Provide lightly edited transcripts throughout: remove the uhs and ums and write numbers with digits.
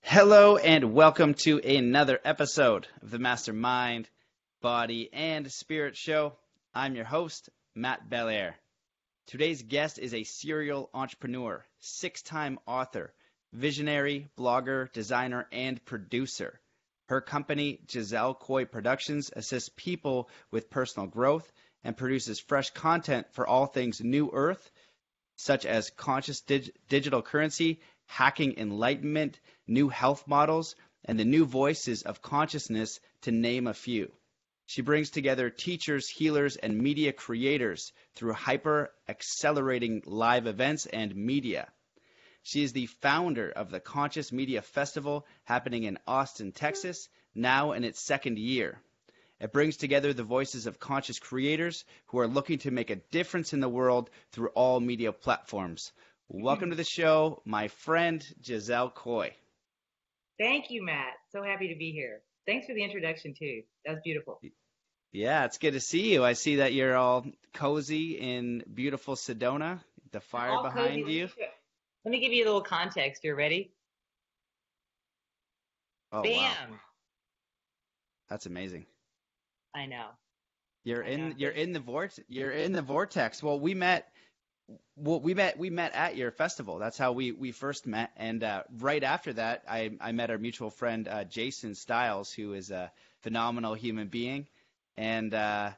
Hello and welcome to another episode of the Mastermind, Body, and Spirit Show. I'm your host, Matt Belair. Today's guest is a serial entrepreneur, six-time author, visionary, blogger, designer, and producer. Her company, Giselle Koy Productions, assists people with personal growth and produces fresh content for all things New Earth, such as conscious digital currency, hacking enlightenment, new health models, and the new voices of consciousness, to name a few. She brings together teachers, healers, and media creators through hyper-accelerating live events and media. She is the founder of the Conscious Media Festival happening in Austin, Texas, now in its second year. It brings together the voices of conscious creators who are looking to make a difference in the world through all media platforms. Welcome to the show, my friend Giselle Koy. Thank you, Matt. So happy to be here. Thanks for the introduction, too. That was beautiful. Yeah, it's good to see you. I see that you're all cozy in beautiful Sedona, the fire All behind cozy. you. Let me give you a little context. You're ready? Oh, Bam! wow. That's amazing. I know. You're in the vortex. Well, we met at your festival. That's how we first met. And right after that, I met our mutual friend Jason Stiles, who is a phenomenal human being, and I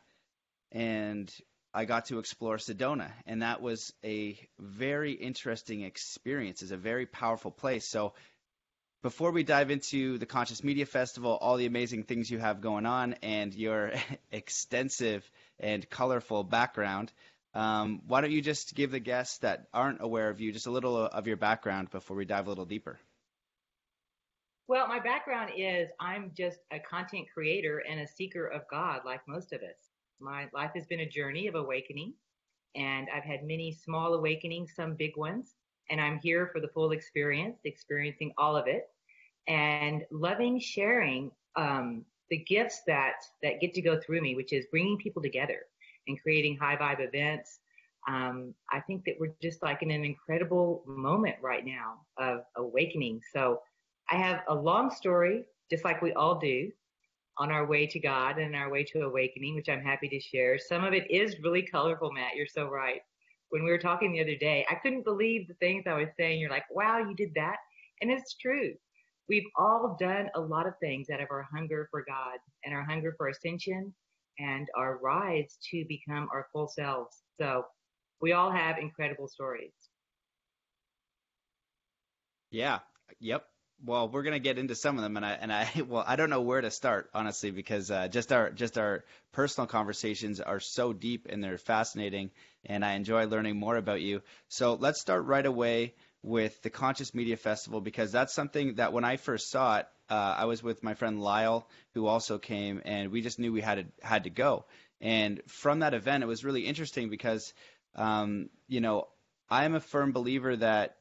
got to explore Sedona, and that was a very interesting experience. It's a very powerful place. So before we dive into the Conscious Media Festival, all the amazing things you have going on, and your extensive and colorful background, why don't you just give the guests that aren't aware of you just a little of your background before we dive a little deeper? Well, my background is I'm just a content creator and a seeker of God, like most of us. My life has been a journey of awakening, and I've had many small awakenings, some big ones, and I'm here for the full experience, experiencing all of it, and loving sharing the gifts that get to go through me, which is bringing people together and creating high vibe events. I think that we're just like in an incredible moment right now of awakening. So I have a long story, just like we all do, on our way to God and our way to awakening, which I'm happy to share. Some of it is really colorful, Matt. You're so right. When we were talking the other day, I couldn't believe the things I was saying. You're like, wow, you did that. And it's true. We've all done a lot of things out of our hunger for God and our hunger for ascension and our rise to become our full selves. So we all have incredible stories. Yeah. Yep. Well, we're gonna get into some of them, well, I don't know where to start, honestly, because just our personal conversations are so deep and they're fascinating, and I enjoy learning more about you. So let's start right away with the Conscious Media Festival, because that's something that when I first saw it, I was with my friend Lyle, who also came, and we just knew we had to go. And from that event, it was really interesting because, I am a firm believer that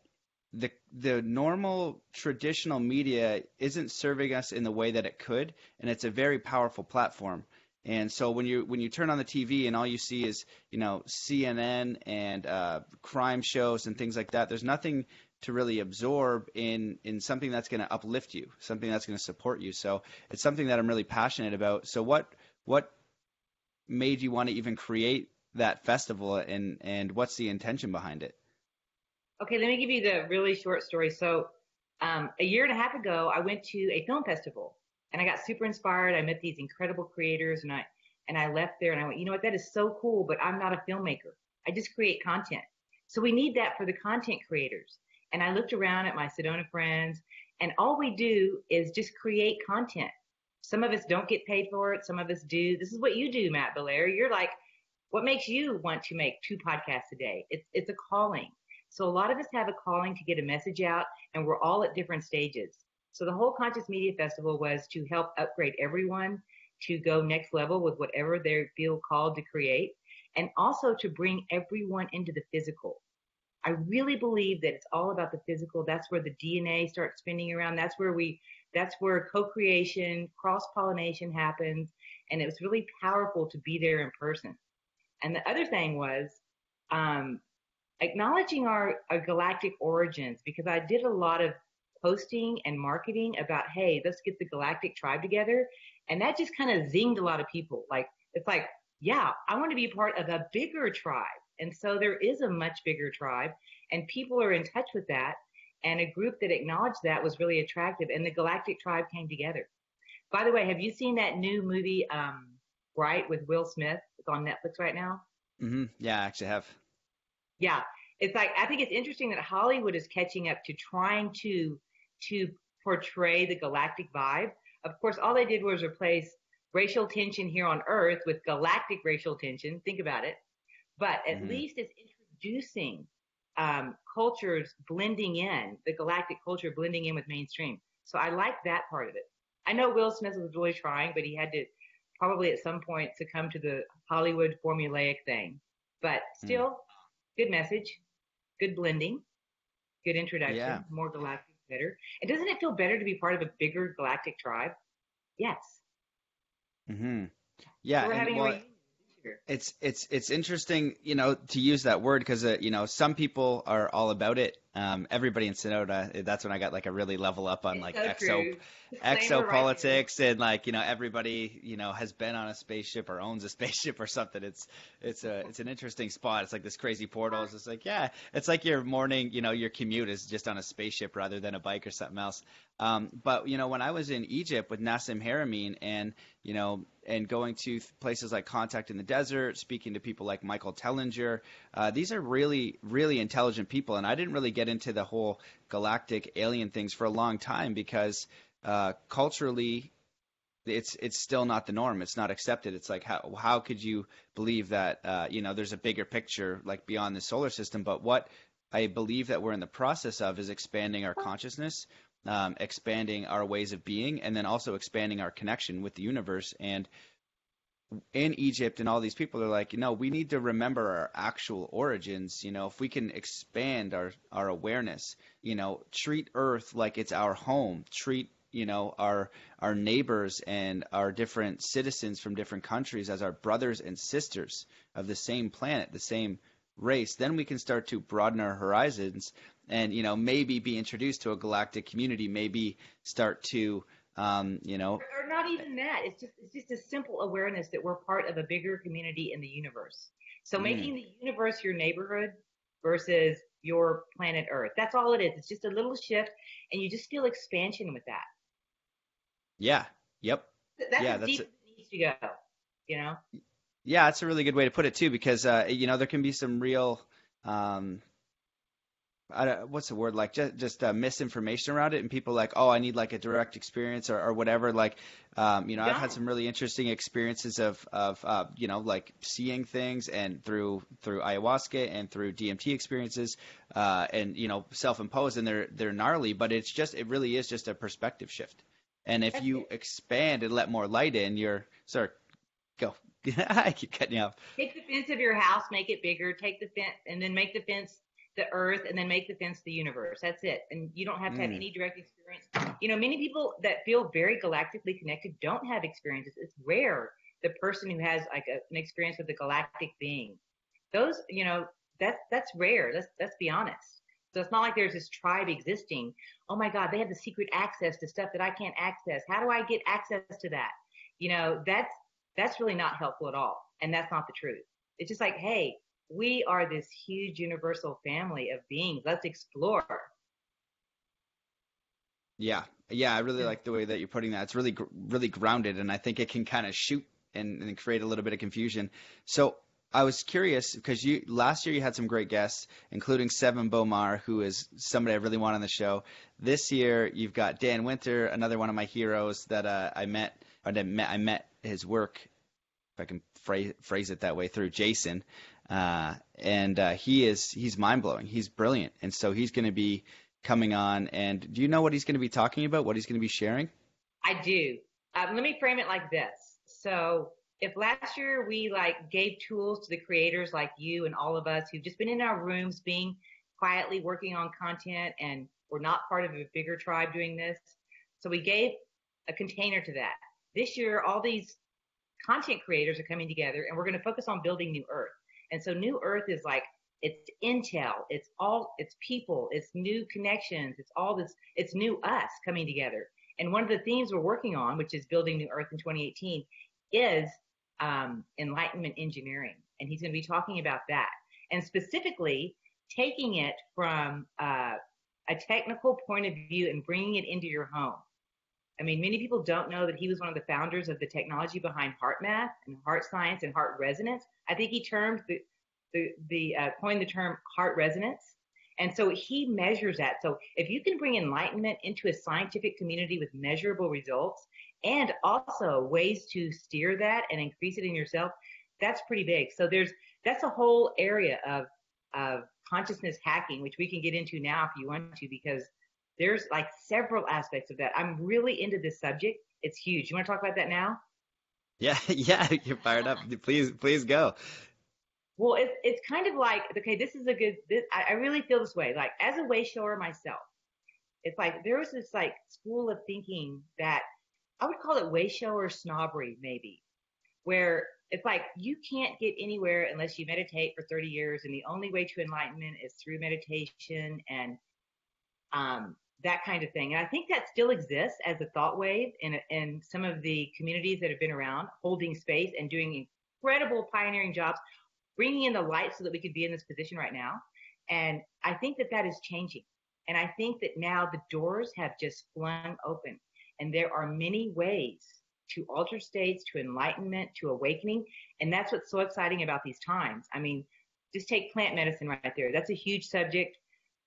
the normal traditional media isn't serving us in the way that it could, and it's a very powerful platform. And so when you turn on the TV and all you see is CNN and crime shows and things like that, there's nothing to really absorb in something that's going to uplift you, something that's going to support you. So it's something that I'm really passionate about. So what made you want to even create that festival, and what's the intention behind it? Okay, let me give you the really short story. So, a year and a half ago, I went to a film festival and I got super inspired. I met these incredible creators, and I left there and I went, you know what, that is so cool, but I'm not a filmmaker. I just create content. So we need that for the content creators. And I looked around at my Sedona friends, and all we do is just create content. Some of us don't get paid for it. Some of us do. This is what you do, Matt Belair. You're like, what makes you want to make 2 podcasts a day? It's a calling. So a lot of us have a calling to get a message out, and we're all at different stages. So the whole Conscious Media Festival was to help upgrade everyone to go next level with whatever they feel called to create, and also to bring everyone into the physical. I really believe that it's all about the physical. That's where the DNA starts spinning around. That's where co-creation, cross-pollination happens. And it was really powerful to be there in person. And the other thing was, acknowledging our galactic origins, because I did a lot of posting and marketing about, hey, let's get the Galactic Tribe together. And that just kind of zinged a lot of people. Like, it's like, yeah, I want to be part of a bigger tribe. And so there is a much bigger tribe, and people are in touch with that. And a group that acknowledged that was really attractive. And the Galactic Tribe came together. By the way, have you seen that new movie, Bright, with Will Smith? It's on Netflix right now. Yeah, I actually have. Yeah, it's like, I think it's interesting that Hollywood is catching up to trying to portray the galactic vibe. Of course, all they did was replace racial tension here on Earth with galactic racial tension. Think about it. But at least it's introducing cultures blending in, the galactic culture blending in with mainstream. So I like that part of it. I know Will Smith was really trying, but he had to probably at some point succumb to the Hollywood formulaic thing. But still, good message, good blending, good introduction, more galactic, better. And doesn't it feel better to be part of a bigger galactic tribe? Yes. Yeah. So we're having a reunion. It's interesting, to use that word because, some people are all about it. Everybody in Sonota, that's when I got like a really level up on like exopolitics and like, everybody, has been on a spaceship or owns a spaceship or something. It's an interesting spot. It's like this crazy portal. It's just like, it's like your morning, your commute is just on a spaceship rather than a bike or something else. But, when I was in Egypt with Nassim Haramein and going to places like Contact in the Desert, speaking to people like Michael Tellinger, these are really, really intelligent people. And I didn't really get into the whole galactic alien things for a long time because culturally it's still not the norm. It's not accepted. It's like, how could you believe that, there's a bigger picture like beyond the solar system? But what I believe that we're in the process of is expanding our consciousness, expanding our ways of being, and then also expanding our connection with the universe. And in Egypt and all these people are like, we need to remember our actual origins. If we can expand our awareness, treat Earth like it's our home, treat, our neighbors and our different citizens from different countries as our brothers and sisters of the same planet, the same race, then we can start to broaden our horizons and, maybe be introduced to a galactic community, maybe start to, or not even that. It's just a simple awareness that we're part of a bigger community in the universe. So making the universe your neighborhood versus your planet Earth. That's all it is. It's just a little shift, and you just feel expansion with that. Yeah. Yep. That's as deep as it needs to go, Yeah, that's a really good way to put it too, because there can be some real what's the word, like just misinformation around it, and people like, oh, I need like a direct experience or whatever. Like, I've had some really interesting experiences of like seeing things and through ayahuasca and through DMT experiences, and self-imposed, and they're gnarly, but it really is just a perspective shift. And if you expand and let more light in, go. I keep cutting you off. Take the fence of your house, make it bigger. Take the fence, and then make the fence the Earth, and then make the fence the universe. That's it. And you don't have to have any direct experience. Many people that feel very galactically connected don't have experiences. It's rare the person who has like an experience with a galactic being. Those, that's rare. Let's be honest. So it's not like there's this tribe existing. Oh my God, they have the secret access to stuff that I can't access. How do I get access to that? That's really not helpful at all. And that's not the truth. It's just like, hey, we are this huge universal family of beings. Let's explore. Yeah. I really like the way that you're putting that. It's really, really grounded, and I think it can kind of shoot and create a little bit of confusion. So I was curious because last year you had some great guests, including Seven Bomar, who is somebody I really want on the show. This year you've got Dan Winter, another one of my heroes that I met his work, if I can phrase it that way, through Jason, and he's mind blowing. He's brilliant, and so he's going to be coming on. And do you know what he's going to be talking about? What he's going to be sharing? I do. Let me frame it like this. So if last year we gave tools to the creators like you and all of us who've just been in our rooms being quietly working on content, and we're not part of a bigger tribe doing this, so we gave a container to that. This year, all these content creators are coming together, and we're going to focus on building New Earth. And so New Earth is like it's intel, it's people, it's new connections, it's all this, it's new us coming together. And one of the themes we're working on, which is building New Earth in 2018, is enlightenment engineering. And he's going to be talking about that. And specifically, taking it from a technical point of view and bringing it into your home. I mean, many people don't know that he was one of the founders of the technology behind heart math and heart science and heart resonance. I think he termed coined the term heart resonance. And so he measures that. So if you can bring enlightenment into a scientific community with measurable results and also ways to steer that and increase it in yourself, that's pretty big. So that's a whole area of consciousness hacking, which we can get into now if you want to, because there's like several aspects of that. I'm really into this subject. It's huge. You want to talk about that now? Yeah, you're fired up. Please go. Well, it's kind of like, okay, I really feel this way. Like as a way shower myself, it's like there was this like school of thinking that I would call it way shower snobbery, maybe, where it's like you can't get anywhere unless you meditate for 30 years, and the only way to enlightenment is through meditation and that kind of thing. And I think that still exists as a thought wave in some of the communities that have been around, holding space and doing incredible pioneering jobs, bringing in the light so that we could be in this position right now. And I think that is changing. And I think that now the doors have just flung open, and there are many ways to alter states, to enlightenment, to awakening. And that's what's so exciting about these times. I mean, just take plant medicine right there. That's a huge subject.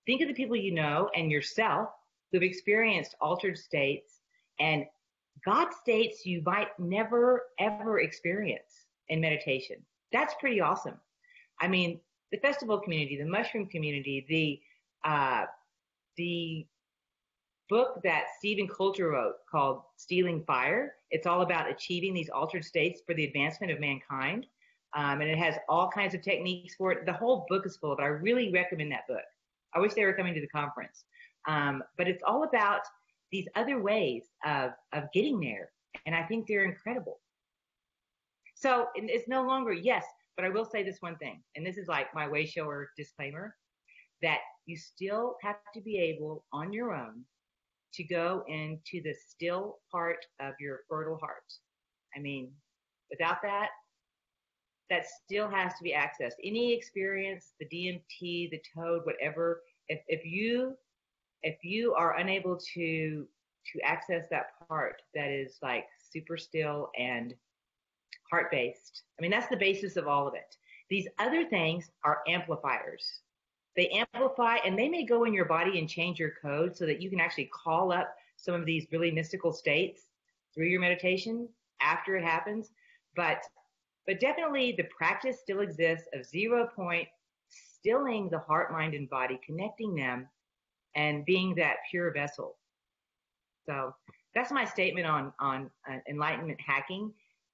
Think of the people you know and yourself who've experienced altered states and God states you might never, ever experience in meditation. That's pretty awesome. I mean, the festival community, the mushroom community, the book that Stephen Coulter wrote called Stealing Fire. It's all about achieving these altered states for the advancement of mankind. And it has all kinds of techniques for it. The whole book is full of it. I really recommend that book. I wish they were coming to the conference. But it's all about these other ways of getting there. And I think they're incredible. So it's no longer, yes, but I will say this one thing, and this is like my way shower disclaimer, that you still have to be able on your own to go into the still part of your fertile heart. I mean, without that still has to be accessed. Any experience, the DMT, the toad, whatever, if you are unable to access that part that is like super still and heart-based, I mean, that's the basis of all of it. These other things are amplifiers. They amplify, and they may go in your body and change your code so that you can actually call up some of these really mystical states through your meditation after it happens. But definitely the practice still exists of 0 point, stilling the heart, mind, and body, connecting them, and being that pure vessel. So that's my statement on enlightenment hacking.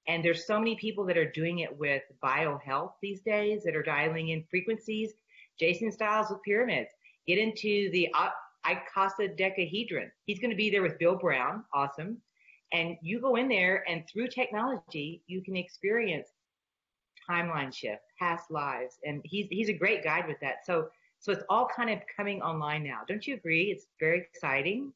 And there's so many people that are doing it with biohealth these days that are dialing in frequencies. Jason Stiles with pyramids. Get into the icosahedron. He's going to be there with Bill Brown. Awesome. And you go in there, and through technology, you can experience timeline shift, past lives. And he's a great guide with that. So it's all kind of coming online now. Don't you agree? It's very exciting.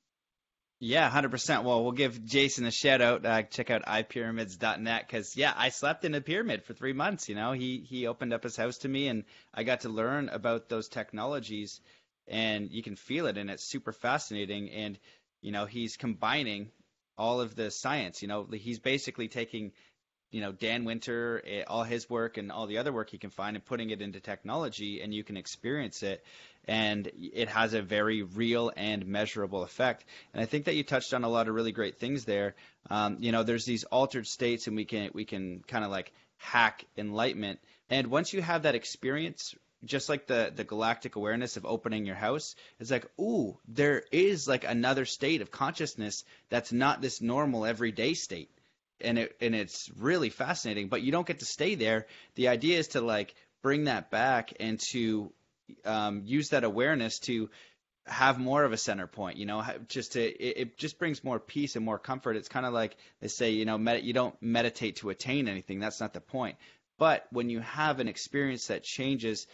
Yeah, 100%. Well, we'll give Jason a shout out. Check out ipyramids.net because, yeah, I slept in a pyramid for 3 months. You know, he opened up his house to me, and I got to learn about those technologies, and you can feel it, and it's super fascinating. And, you know, he's combining all of the science. You know, he's basically taking, you know, Dan Winter, all his work and all the other work he can find and putting it into technology, and you can experience it. And it has a very real and measurable effect. And I think that you touched on a lot of really great things there. You know, there's these altered states, and we can kind of like hack enlightenment. And once you have that experience, just like the galactic awareness of opening your house, it's like, ooh, there is like another state of consciousness that's not this normal everyday state. And it's really fascinating, but you don't get to stay there. The idea is to like bring that back and to use that awareness to have more of a center point, you know, it just brings more peace and more comfort. It's kind of like they say, you know, you don't meditate to attain anything. That's not the point. But when you have an experience that changes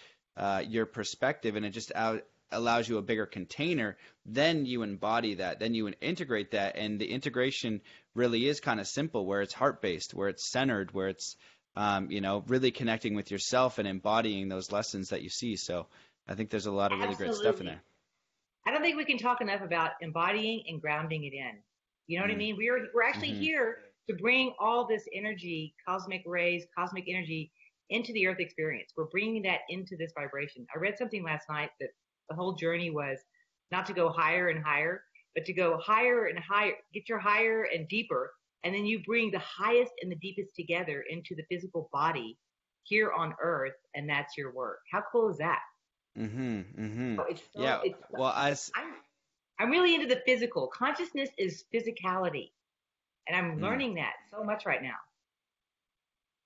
your perspective, and it just allows you a bigger container. Then you embody that, then you integrate that, and the integration really is kind of simple, where it's heart-based, where it's centered, where it's really connecting with yourself and embodying those lessons that you see. So I think there's a lot of really great stuff in there. I don't think we can talk enough about embodying and grounding it in. You know what I mean? We're actually here to bring all this energy, cosmic rays, cosmic energy into the earth experience. We're bringing that into this vibration. I read something last night that the whole journey was not to go higher and higher, but to go higher and higher, get your higher and deeper. And then you bring the highest and the deepest together into the physical body here on earth. And that's your work. How cool is that? I'm really into the physical. Consciousness is physicality. And I'm learning that so much right now.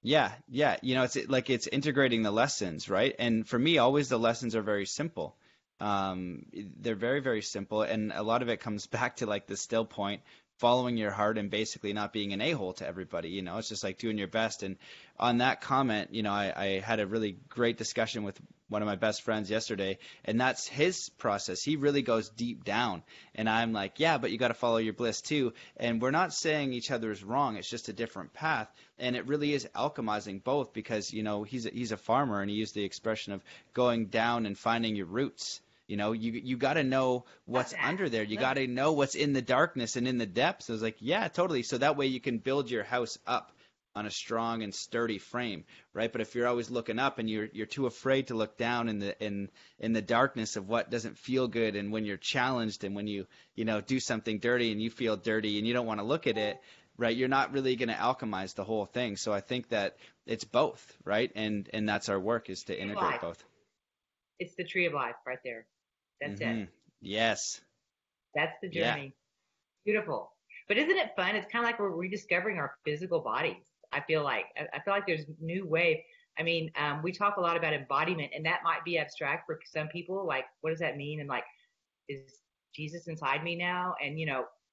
Yeah. It's integrating the lessons, right? And for me, always the lessons are very simple. They're very, very simple. And a lot of it comes back to like the still point, following your heart and basically not being an a-hole to everybody. It's just like doing your best. And on that comment, I had a really great discussion with one of my best friends yesterday, and that's his process. He really goes deep down, and I'm like, yeah, but you got to follow your bliss too. And we're not saying each other is wrong. It's just a different path, and it really is alchemizing both, because he's a farmer, and he used the expression of going down and finding your roots. You got to know what's under there. You got to know what's in the darkness and in the depths. I was like, yeah, totally. So that way you can build your house up on a strong and sturdy frame, right? But if you're always looking up and you're too afraid to look down in the darkness of what doesn't feel good, and when you're challenged, and when you do something dirty and you feel dirty and you don't want to look at it, right? You're not really going to alchemize the whole thing. So I think that it's both, right? And that's our work, is to integrate both. It's the tree of life right there. That's it. Yes. That's the journey. Yeah. Beautiful. But isn't it fun? It's kind of like we're rediscovering our physical bodies. I feel like there's a new wave. I mean, we talk a lot about embodiment, and that might be abstract for some people. Like, what does that mean? And like, is Jesus inside me now? And,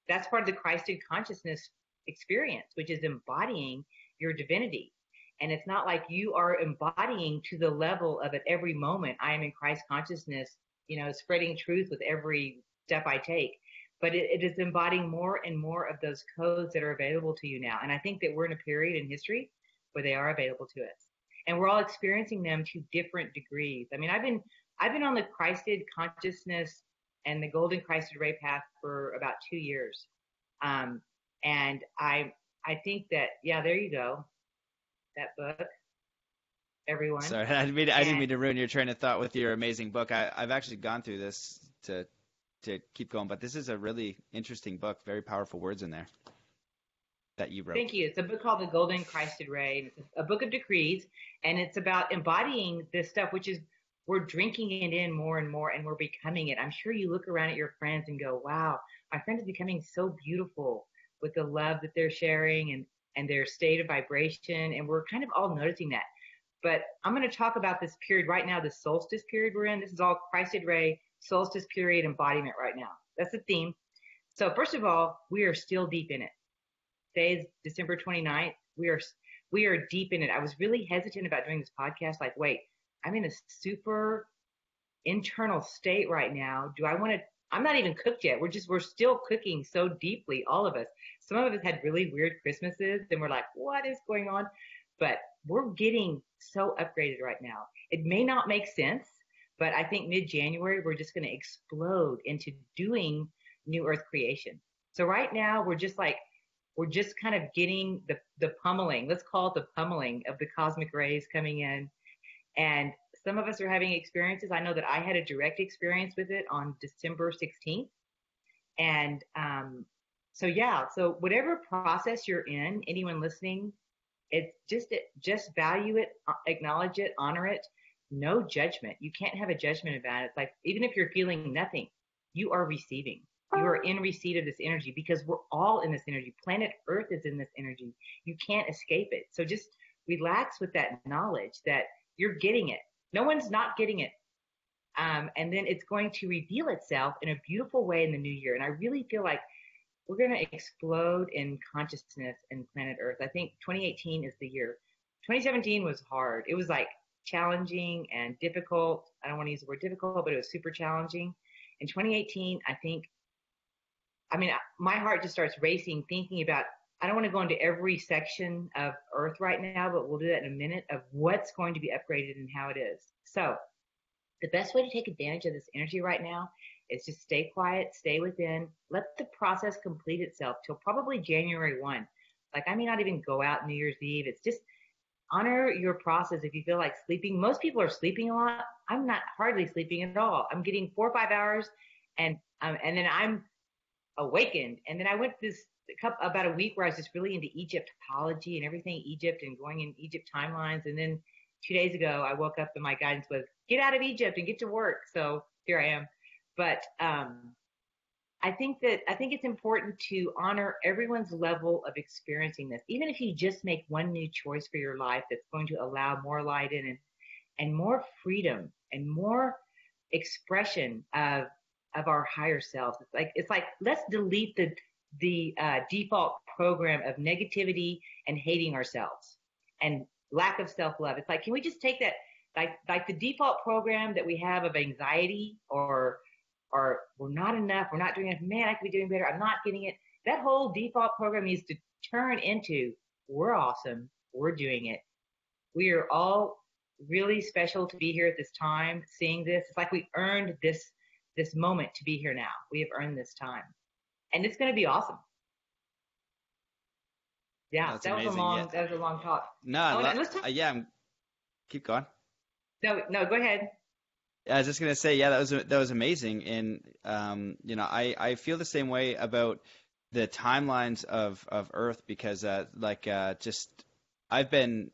that's part of the Christed consciousness experience, which is embodying your divinity. And it's not like you are embodying to the level of at every moment, I am in Christ consciousness, spreading truth with every step I take. But it is embodying more and more of those codes that are available to you now. And I think that we're in a period in history where they are available to us. And we're all experiencing them to different degrees. I mean, I've been on the Christed consciousness and the golden Christed ray path for about 2 years. And I think that, yeah, there you go. That book, everyone. Sorry, I didn't mean to ruin your train of thought with your amazing book. I've actually gone through this to keep going, but this is a really interesting book. Very powerful words in there that you wrote. Thank you. It's a book called The Golden Christed Ray. It's a book of decrees, and it's about embodying this stuff, which is we're drinking it in more and more, and we're becoming it. I'm sure you look around at your friends and go, wow, my friend is becoming so beautiful with the love that they're sharing and their state of vibration, and we're kind of all noticing that. But I'm going to talk about this period right now, the solstice period we're in. This is all Christed Ray, solstice period embodiment right now. That's the theme. So first of all, we are still deep in it. Today is December 29th. We are deep in it. I was really hesitant about doing this podcast. Like, wait, I'm in a super internal state right now. Do I want to? I'm not even cooked yet. We're still cooking so deeply, all of us. Some of us had really weird Christmases, and we're like, what is going on? But we're getting so upgraded right now. It may not make sense, but I think mid-January, we're just going to explode into doing new earth creation. So right now, we're just kind of getting the pummeling. Let's call it the pummeling of the cosmic rays coming in. And some of us are having experiences. I know that I had a direct experience with it on December 16th. And so whatever process you're in, anyone listening, it's just value it, acknowledge it, honor it. No judgment. You can't have a judgment about it. It's like, even if you're feeling nothing, you are receiving. You are in receipt of this energy, because we're all in this energy. Planet Earth is in this energy. You can't escape it. So just relax with that knowledge that you're getting it. No one's not getting it. And then it's going to reveal itself in a beautiful way in the new year. And I really feel like we're going to explode in consciousness in planet Earth. I think 2018 is the year. 2017 was hard. It was like challenging and difficult. I don't want to use the word difficult, but it was super challenging. In 2018, my heart just starts racing thinking about, I don't want to go into every section of Earth right now, but we'll do that in a minute, of what's going to be upgraded and how it is. So the best way to take advantage of this energy right now is just stay quiet, stay within, let the process complete itself till probably January 1. Like, I may not even go out New Year's Eve. It's just honor your process. If you feel like sleeping, most people are sleeping a lot. I'm not hardly sleeping at all. I'm getting 4 or 5 hours, and then I'm awakened. And then I went about a week where I was just really into Egyptology and everything Egypt and going in Egypt timelines. And then 2 days ago, I woke up and my guidance was, get out of Egypt and get to work. So here I am. But I think it's important to honor everyone's level of experiencing this. Even if you just make one new choice for your life that's going to allow more light in and more freedom and more expression of our higher selves. It's like let's delete the default program of negativity and hating ourselves and lack of self-love. It's like, can we just take that, like the default program that we have of anxiety or we're not enough, we're not doing enough, man, I could be doing better, I'm not getting it. That whole default program needs to turn into, we're awesome, we're doing it. We are all really special to be here at this time, seeing this. It's like we earned this moment to be here now. We have earned this time. And it's going to be awesome. Yeah, That's that amazing. That was a long talk. Keep going. No, go ahead. I was just gonna say, yeah, that was amazing, and I feel the same way about the timelines of Earth because just I've been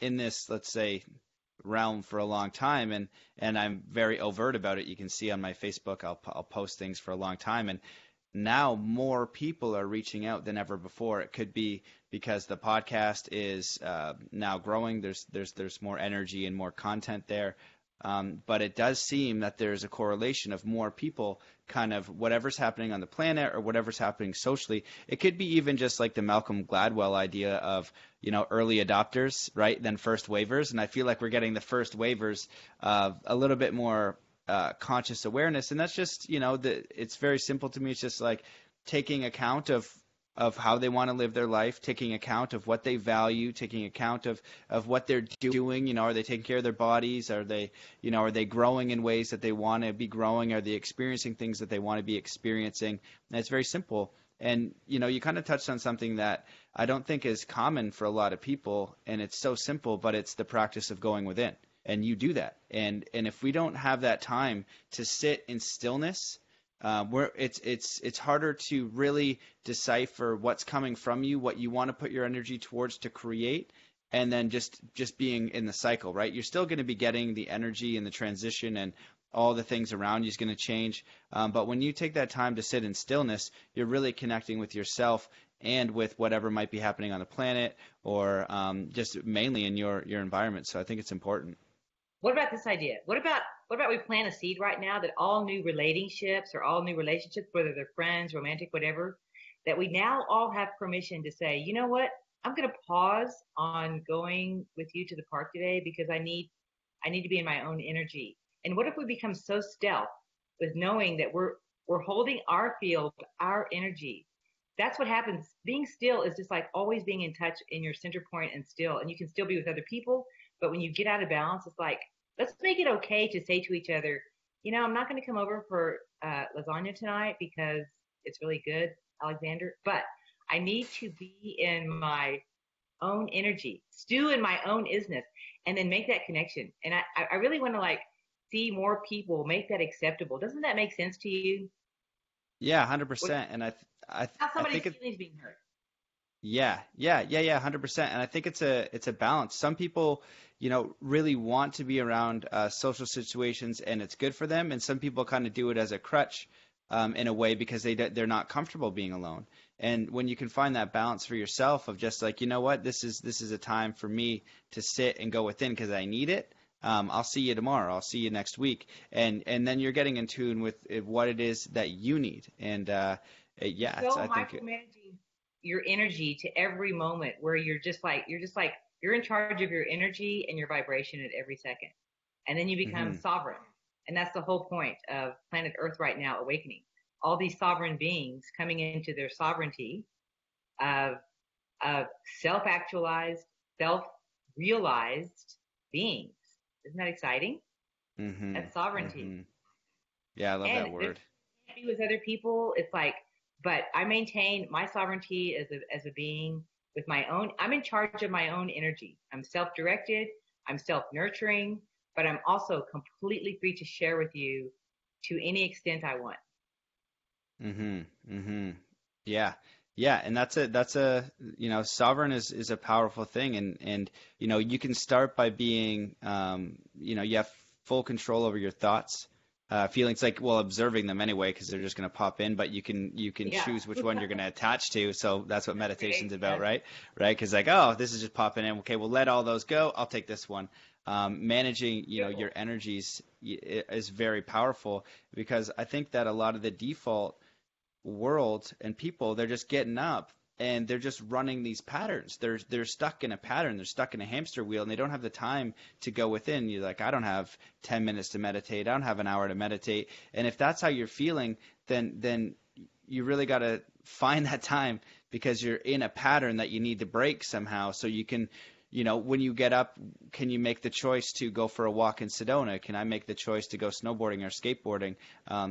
in this, let's say, realm for a long time, and I'm very overt about it. You can see on my Facebook, I'll post things for a long time, and now more people are reaching out than ever before. It could be because the podcast is now growing. There's more energy and more content there. But it does seem that there's a correlation of more people kind of whatever's happening on the planet or whatever's happening socially. It could be even just like the Malcolm Gladwell idea of, early adopters, right, then first waivers. And I feel like we're getting the first waivers of a little bit more conscious awareness. And that's just, it's very simple to me. It's just like taking account of how they want to live their life, taking account of what they value, taking account of what they're doing. Are they taking care of their bodies? Are they growing in ways that they want to be growing? Are they experiencing things that they want to be experiencing? And it's very simple. And, you kind of touched on something that I don't think is common for a lot of people, and it's so simple, but it's the practice of going within. And you do that. And if we don't have that time to sit in stillness, where it's harder to really decipher what's coming from you, what you want to put your energy towards to create, and then just being in the cycle, right? You're still going to be getting the energy and the transition, and all the things around you is going to change. But when you take that time to sit in stillness, you're really connecting with yourself and with whatever might be happening on the planet, or just mainly in your environment. So I think it's important. What about this idea? What about we plant a seed right now that all new relationships, whether they're friends, romantic, whatever, that we now all have permission to say, you know what? I'm going to pause on going with you to the park today because I need to be in my own energy. And what if we become so stealth with knowing that we're holding our field, our energy? That's what happens. Being still is just like always being in touch in your center point and still, and you can still be with other people. But when you get out of balance, it's like, let's make it okay to say to each other, I'm not going to come over for lasagna tonight because it's really good, Alexander, but I need to be in my own energy, stew in my own isness, and then make that connection. And I really want to see more people make that acceptable. Doesn't that make sense to you? Yeah, 100%. And how somebody's feelings being hurt. Yeah, 100%. And I think it's a balance. Some people, really want to be around social situations, and it's good for them. And some people kind of do it as a crutch in a way because they're not comfortable being alone. And when you can find that balance for yourself of just like, what, this is a time for me to sit and go within because I need it. I'll see you tomorrow. I'll see you next week. And then you're getting in tune with what it is that you need. And I think micromanaging your energy to every moment where you're just like You're in charge of your energy and your vibration at every second. And then you become sovereign. And that's the whole point of planet Earth right now awakening. All these sovereign beings coming into their sovereignty of self-actualized, self-realized beings. Isn't that exciting? That's sovereignty. Yeah, I love that word. Be with other people, it's like, but I maintain my sovereignty as a being with my own. I'm in charge of my own energy. I'm self-directed. I'm self-nurturing, but I'm also completely free to share with you to any extent I want. Yeah. Yeah, and that's a sovereign is a powerful thing, and you can start by being you have full control over your thoughts, feelings, like, well, observing them anyway, because they're just going to pop in, but you can choose which one you're going to attach to. So that's what meditation's about, right? Because like, oh, this is just popping in. Okay, well, let all those go. I'll take this one. Managing your energies is very powerful, because I think that a lot of the default world and people, they're just getting up and they're just running these patterns. They're stuck in a pattern. They're stuck in a hamster wheel, and they don't have the time to go within. You're like, I don't have 10 minutes to meditate. I don't have an hour to meditate. And if that's how you're feeling, then you really got to find that time, because you're in a pattern that you need to break somehow, so you can, when you get up, can you make the choice to go for a walk in Sedona? Can I make the choice to go snowboarding or skateboarding?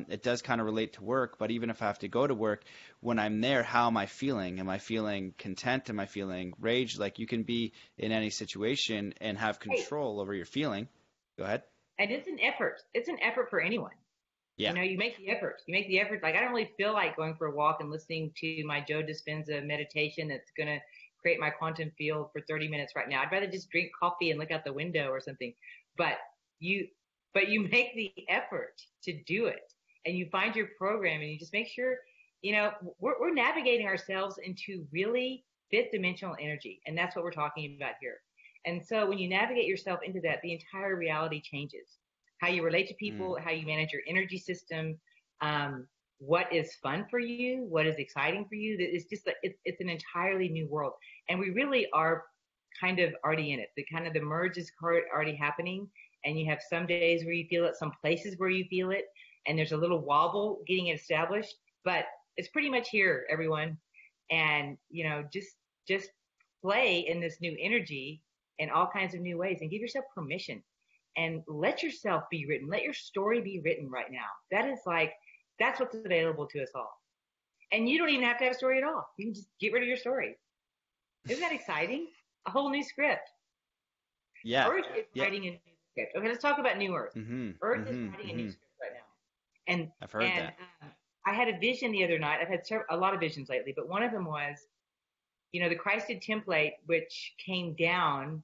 It does kind of relate to work, but even if I have to go to work, when I'm there, how am I feeling? Am I feeling content? Am I feeling rage? Like, you can be in any situation and have control over your feeling. Go ahead. And it's an effort. It's an effort for anyone. Yeah. You make the effort. You make the effort. Like, I don't really feel like going for a walk and listening to my Joe Dispenza meditation that's going to create my quantum field for 30 minutes right now. I'd rather just drink coffee and look out the window or something. But you make the effort to do it, and you find your program, and you just make sure, we're navigating ourselves into really fifth dimensional energy. And that's what we're talking about here. And so when you navigate yourself into that, the entire reality changes. How you relate to people, how you manage your energy system, what is fun for you, what is exciting for you. It's just it's an entirely new world, and we really are kind of already in it. The merge is already happening, and you have some days where you feel it, some places where you feel it, and there's a little wobble getting it established, but it's pretty much here, everyone. And just play in this new energy in all kinds of new ways, and give yourself permission, and let yourself be written. Let your story be written right now. That's what's available to us all. And you don't even have to have a story at all. You can just get rid of your story. Isn't that exciting? A whole new script. Yeah. Earth is writing a new script. Okay, let's talk about New Earth. Earth is writing a new script right now. And I've heard that. I had a vision the other night. I've had a lot of visions lately, but one of them was, the Christed template, which came down.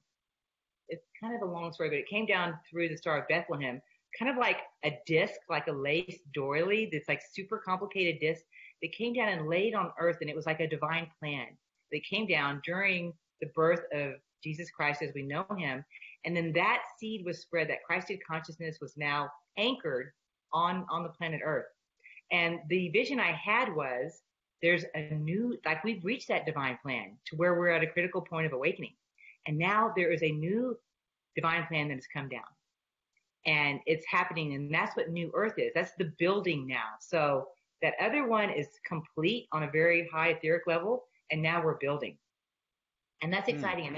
It's kind of a long story, but it came down through the Star of Bethlehem, kind of like a disc, like a lace doily, this like super complicated disc that came down and laid on earth. And it was like a divine plan that came down during the birth of Jesus Christ as we know him. And then that seed was spread, that Christed consciousness was now anchored on the planet Earth. And the vision I had was, there's a new, like, we've reached that divine plan to where we're at a critical point of awakening. And now there is a new divine plan that has come down. And it's happening, and that's what New Earth is. That's the building now. So that other one is complete on a very high etheric level, and now we're building. And that's exciting,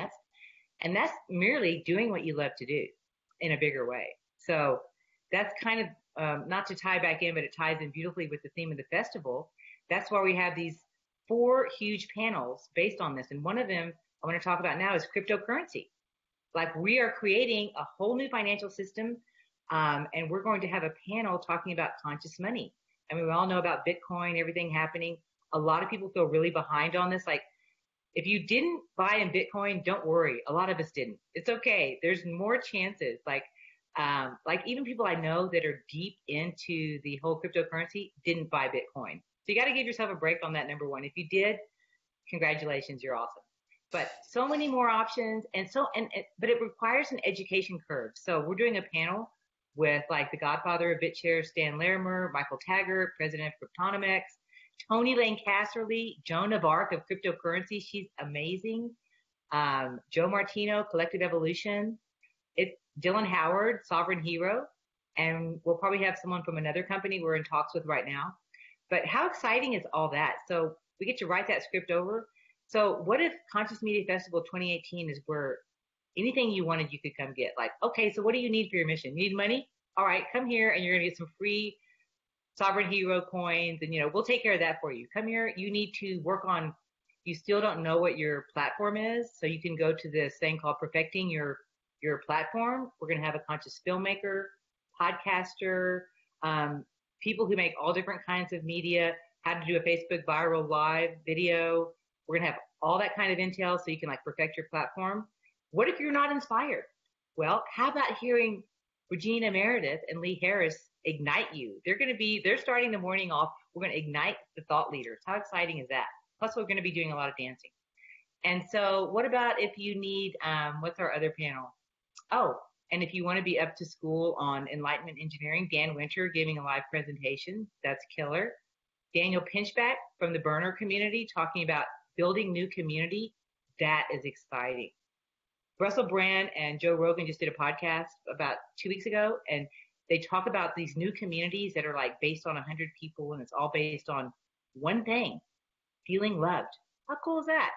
and that's merely doing what you love to do in a bigger way. So that's kind of, not to tie back in, but it ties in beautifully with the theme of the festival. That's why we have these 4 huge panels based on this. And one of them I want to talk about now is cryptocurrency. Like, we are creating a whole new financial system. And we're going to have a panel talking about conscious money. I mean, we all know about Bitcoin, everything happening. A lot of people feel really behind on this. Like, if you didn't buy in Bitcoin, don't worry. A lot of us didn't. It's okay. There's more chances. Like even people I know that are deep into the whole cryptocurrency didn't buy Bitcoin. So you got to give yourself a break on that, number one. If you did, congratulations, you're awesome. But so many more options, but it requires an education curve. So we're doing a panel with like the godfather of BitShare, Stan Larimer, Michael Taggart, president of Cryptonomics, Tony Lane Casserly, Joan of Arc of cryptocurrency. She's amazing. Joe Martino, Collective Evolution. It's Dylan Howard, Sovereign Hero. And we'll probably have someone from another company we're in talks with right now. But how exciting is all that? So we get to write that script over. So what if Conscious Media Festival 2018 is where anything you wanted you could come get? Like, okay, so what do you need for your mission? You need money? All right, come here and you're going to get some free Sovereign Hero coins, and we'll take care of that for you. Come here. You need to work on. You still don't know what your platform is, so you can go to this thing called Perfecting Your Platform. We're going to have a conscious filmmaker, podcaster, people who make all different kinds of media, how to do a Facebook viral live video. We're going to have all that kind of intel so you can perfect your platform. What if you're not inspired? Well, how about hearing Regina Meredith and Lee Harris ignite you? They're starting the morning off. We're going to ignite the thought leaders. How exciting is that? Plus, we're going to be doing a lot of dancing. And so what about if you need, what's our other panel? Oh, and if you want to be up to school on enlightenment engineering, Dan Winter giving a live presentation. That's killer. Daniel Pinchback from the Burner community talking about building new community. That is exciting. Russell Brand and Joe Rogan just did a podcast about 2 weeks ago, and they talk about these new communities that are based on 100 people, and it's all based on one thing, feeling loved. How cool is that?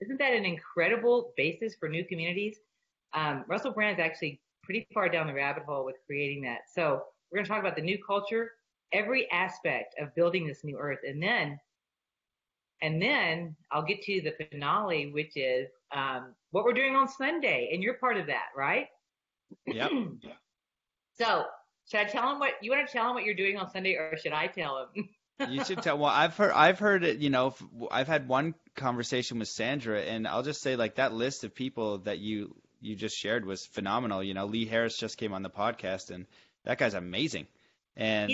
Isn't that an incredible basis for new communities? Russell Brand's actually pretty far down the rabbit hole with creating that. So we're going to talk about the new culture, every aspect of building this new earth. And then I'll get to the finale, which is what we're doing on Sunday. And you're part of that, right? Yep. So should I tell him you want to tell him what you're doing on Sunday, or should I tell him? You should tell. Well, I've heard it. I've had one conversation with Sandra, and I'll just say that list of people that you just shared was phenomenal. Lee Harris just came on the podcast, and that guy's amazing. And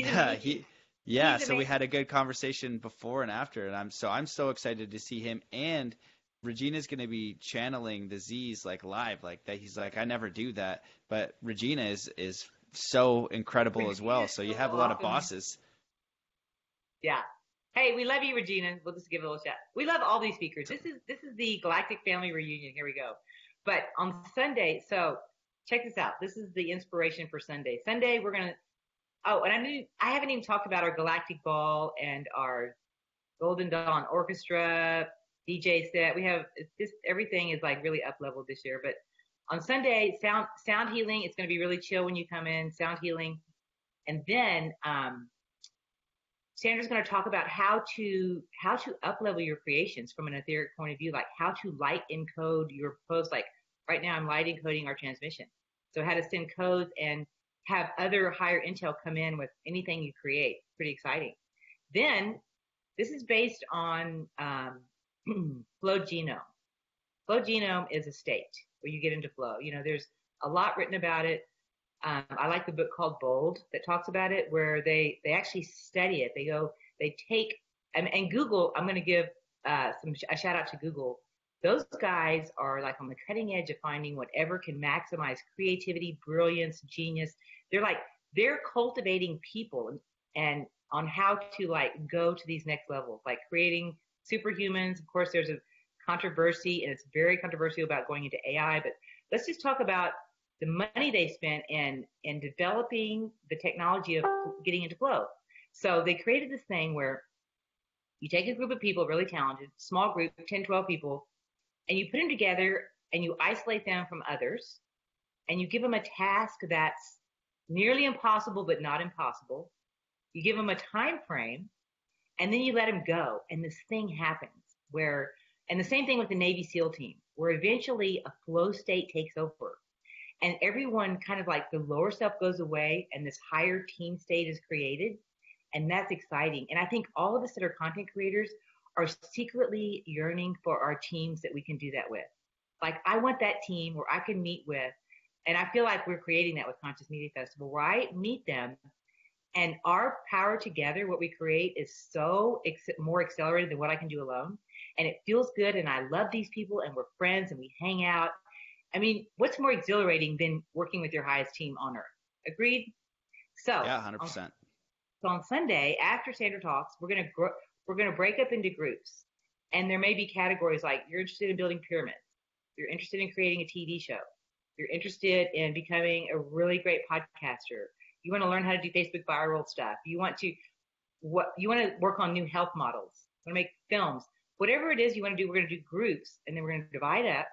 so we had a good conversation before and after, and I'm so excited to see him. And Regina's going to be channeling the Z's live that. He's I never do that, but Regina is so incredible as well. So you have a lot of bosses. Yeah. Hey, we love you, Regina. We'll just give it a little shout. We love all these speakers. This is the Galactic Family Reunion. Here we go. But on Sunday, so check this out. This is the inspiration for Sunday. Sunday, we're going to, and I haven't even talked about our Galactic Ball and our Golden Dawn Orchestra, DJ set. We have, everything is really up leveled this year. But on Sunday, sound healing. It's going to be really chill when you come in, sound healing. And then Sandra's going to talk about how to up level your creations from an etheric point of view, how to light encode your posts. Right now, I'm light encoding our transmission. So how to send codes and have other higher intel come in with anything you create. Pretty exciting. Then this is based on flow genome. Flow genome is a state where you get into flow. There's a lot written about it. I like the book called Bold that talks about it, where they actually study it. They take, and Google, I'm going to give a shout out to Google. Those guys are on the cutting edge of finding whatever can maximize creativity, brilliance, genius. They're cultivating people and on how to go to these next levels, creating superhumans. Of course, there's a controversy, and it's very controversial about going into AI, but let's just talk about the money they spent in developing the technology of getting into flow. So they created this thing where you take a group of people, really talented, small group, 10, 12 people, and you put them together and you isolate them from others, and you give them a task that's nearly impossible but not impossible. You give them a time frame, and then you let them go, and this thing happens and the same thing with the Navy SEAL team, where eventually a flow state takes over. And everyone kind of the lower self goes away and this higher team state is created. And that's exciting. And I think all of us that are content creators are secretly yearning for our teams that we can do that with. I want that team where I can meet with, and I feel like we're creating that with Conscious Media Festival, where I meet them and our power together, what we create is so more accelerated than what I can do alone. And it feels good. And I love these people, and we're friends and we hang out. I mean, what's more exhilarating than working with your highest team on earth? Agreed? So yeah, 100%. So on Sunday, after Sandra talks, we're gonna break up into groups, and there may be categories you're interested in building pyramids. you're interested in creating a TV show, you're interested in becoming a really great podcaster, you want to learn how to do Facebook viral stuff, you want to work on new health models, you want to make films, whatever it is you want to do, we're going to do groups, and then we're going to divide up,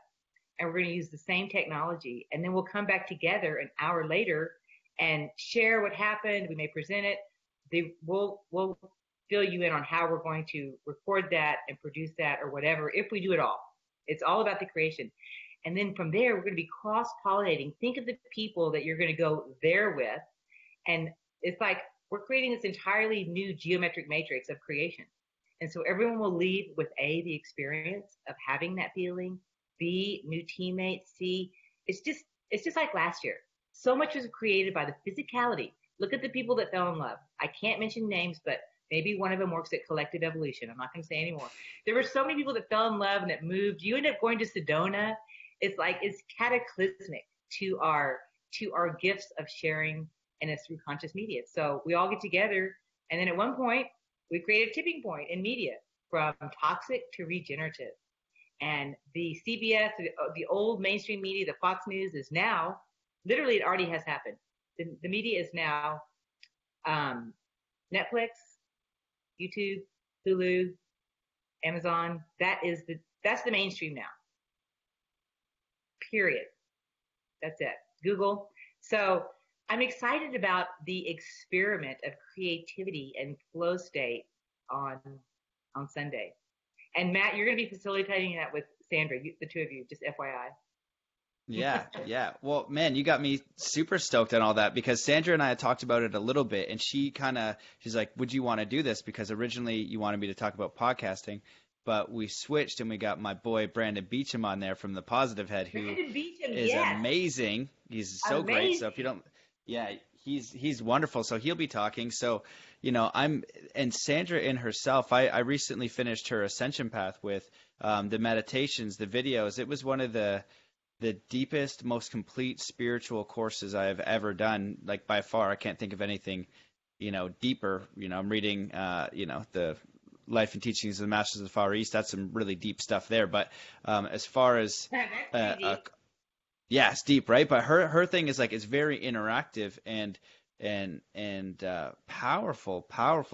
and we're going to use the same technology, and then we'll come back together an hour later and share what happened. We may present it. We'll fill you in on how we're going to record that and produce that or whatever, if we do it all. It's all about the creation. And then from there, we're going to be cross-pollinating. Think of the people that you're going to go there with. And it's like we're creating this entirely new geometric matrix of creation. And so everyone will leave with A, the experience of having that feeling, B, new teammates, C, it's just like last year. So much was created by the physicality. Look at the people that fell in love. I can't mention names, but maybe one of them works at Collective Evolution. I'm not going to say anymore. There were so many people that fell in love and that moved. You end up going to Sedona. It's like it's cataclysmic to our gifts of sharing, and it's through conscious media. So we all get together, and then at one point we create a tipping point in media from toxic to regenerative. And the CBS, the old mainstream media, the Fox News is now, literally it already has happened. The media is now Netflix, YouTube, Hulu, Amazon. That's the mainstream now. Period. That's it. Google. So I'm excited about the experiment of creativity and flow state on Sunday. And Matt, you're going to be facilitating that with Sandra, the two of you, just FYI. Yeah. Well, man, you got me super stoked on all that, because Sandra and I had talked about it a little bit, and she's like, would you want to do this? Because originally you wanted me to talk about podcasting, but we switched and we got my boy Brandon Beecham on there from the Positive Head, who is amazing. He's so great. So if you don't, he's wonderful. So he'll be talking. So, and Sandra in herself, I recently finished her Ascension Path with the meditations, the videos. It was one of the deepest, most complete spiritual courses I have ever done. Like by far, I can't think of anything, deeper. I'm reading, the Life and Teachings of the Masters of the Far East. That's some really deep stuff there. But as far as it's deep, right? But her thing is like it's very interactive and powerful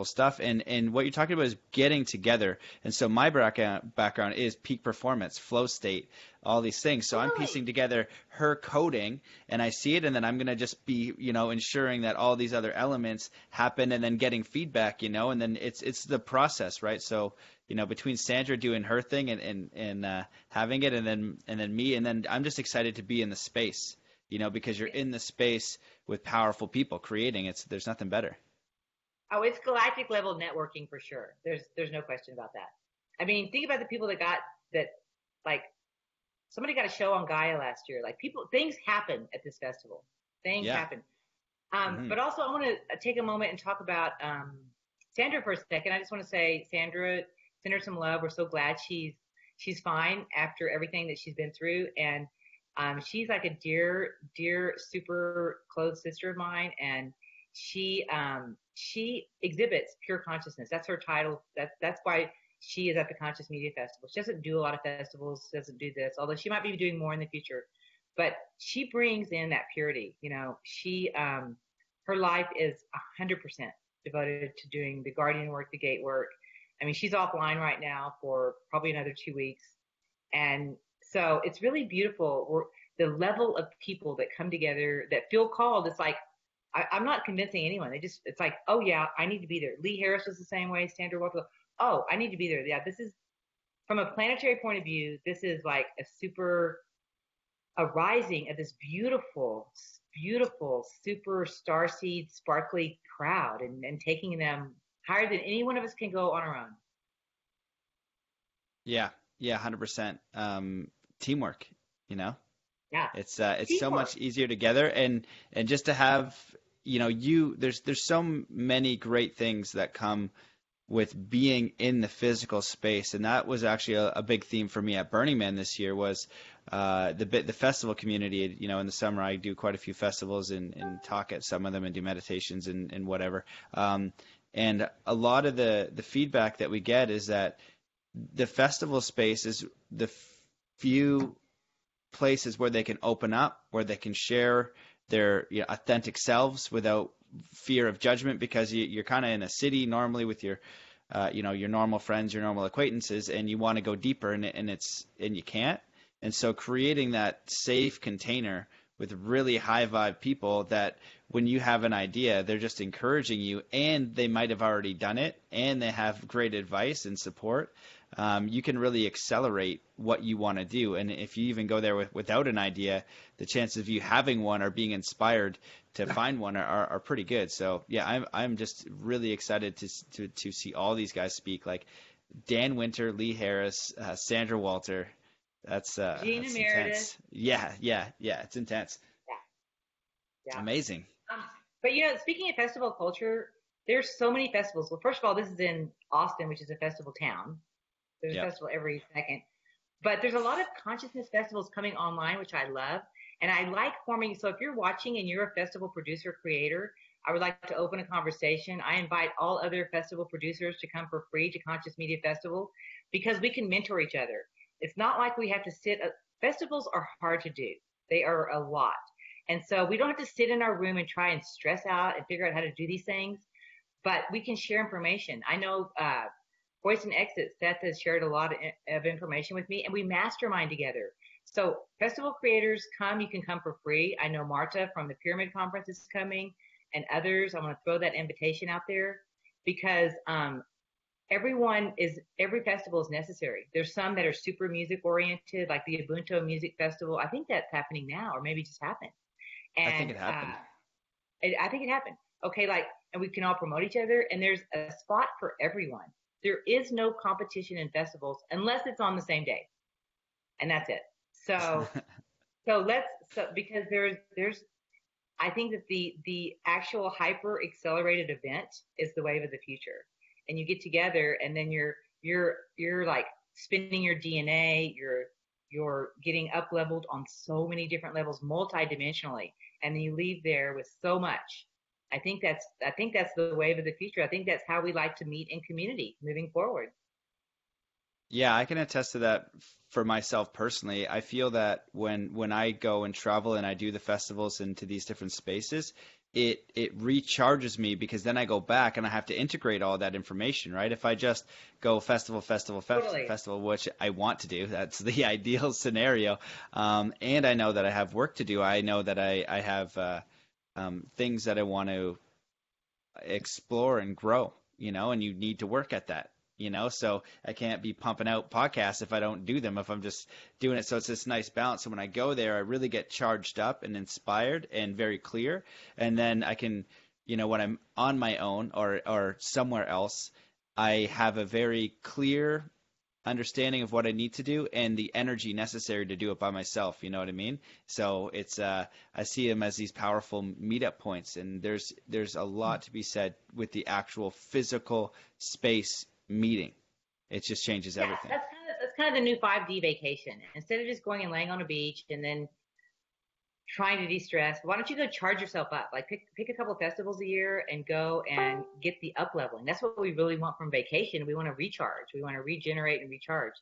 stuff. And what you're talking about is getting together. And so my background is peak performance, flow state, all these things. So I'm piecing together her coding, and I see it, and then I'm going to just be, ensuring that all these other elements happen, and then getting feedback, and then it's the process, right? So, between Sandra doing her thing and having it, and then me, and then I'm just excited to be in the space, because you're in the space with powerful people creating. There's nothing better. Oh, it's galactic level networking for sure. There's no question about that. I mean, think about the people like somebody got a show on Gaia last year. Like things happen at this festival. Things happen. But also I want to take a moment and talk about Sandra for a second. I just want to say, Sandra, send her some love. We're so glad she's fine after everything that she's been through. And she's like a dear, super close sister of mine, and she exhibits pure consciousness. That's her title. That's why she is at the Conscious Media Festival. She doesn't do a lot of festivals, doesn't do this, although she might be doing more in the future. But she brings in that purity. She her life is 100% devoted to doing the guardian work, the gate work. I mean, she's offline right now for probably another 2 weeks, and so it's really beautiful. The level of people that come together that feel called. It's like, I'm not convincing anyone. It's like, oh yeah, I need to be there. Lee Harris was the same way. Sandra Warfield. Oh, I need to be there. Yeah, this is, from a planetary point of view, this is like a rising of this beautiful, super starseed, sparkly crowd, and taking them higher than any one of us can go on our own. Yeah, 100%. Teamwork, Yeah. It's Teamwork. So much easier together, and just to have, there's so many great things that come with being in the physical space. And that was actually a big theme for me at Burning Man this year, was the festival community. In the summer I do quite a few festivals and talk at some of them and do meditations and whatever. And a lot of the feedback that we get is that the festival space is the few places where they can open up, where they can share their authentic selves without fear of judgment, because you're kind of in a city normally with your your normal friends, your normal acquaintances, and you want to go deeper, and you can't. And so creating that safe container with really high vibe people that when you have an idea, they're just encouraging you, and they might have already done it, and they have great advice and support. You can really accelerate what you want to do. And if you even go there without an idea, the chances of you having one or being inspired to find one are pretty good. So yeah, I'm just really excited to see all these guys speak, like Dan Winter, Lee Harris, Sandra Walter. That's Gina that's Meredith. intense. Yeah. It's intense. Yeah. Amazing. But speaking of festival culture, there's so many festivals. Well, first of all, this is in Austin, which is a festival town. There's a festival every second. But there's a lot of consciousness festivals coming online, which I love. And I like forming. So if you're watching and you're a festival producer, creator, I would like to open a conversation. I invite all other festival producers to come for free to Conscious Media Festival, because we can mentor each other. It's not like we have to sit. Festivals are hard to do. They are a lot. And so we don't have to sit in our room and try and stress out and figure out how to do these things, but we can share information. I know Voice and Exit, Seth has shared a lot of information with me, and we mastermind together. So festival creators come, you can come for free. I know Marta from the Pyramid Conference is coming, and others. I want to throw that invitation out there, because every festival is necessary. There's some that are super music oriented, like the Ubuntu Music Festival. I think that's happening now, or maybe just happened. And I think it happened. I think it happened. Okay, and we can all promote each other, and there's a spot for everyone. There is no competition in festivals unless it's on the same day, and that's it. So because there's I think that the actual hyper accelerated event is the wave of the future, and you get together, and then you're like spinning your DNA, you're getting up leveled on so many different levels, multidimensionally, and then you leave there with so much. I think that's the wave of the future. I think that's how we like to meet in community moving forward. Yeah, I can attest to that for myself personally. I feel that when I go and travel and I do the festivals into these different spaces, it recharges me, because then I go back and I have to integrate all that information, right? If I just go festival, Totally. which I want to do, that's the ideal scenario. And I know that I have work to do. I know that I have things that I want to explore and grow, and you need to work at that. So I can't be pumping out podcasts if I don't do them, if I'm just doing it. So it's this nice balance. So when I go there, I really get charged up and inspired and very clear. And then I can, when I'm on my own or somewhere else, I have a very clear understanding of what I need to do and the energy necessary to do it by myself. You know what I mean? So it's I see them as these powerful meetup points, and there's a lot to be said with the actual physical space meeting. It just changes everything. That's kind of the new 5D vacation. Instead of just going and laying on a beach and then trying to de-stress, why don't you go charge yourself up? Like pick a couple of festivals a year and go and get the up leveling. That's what we really want from vacation. We want to recharge. We want to regenerate and recharge.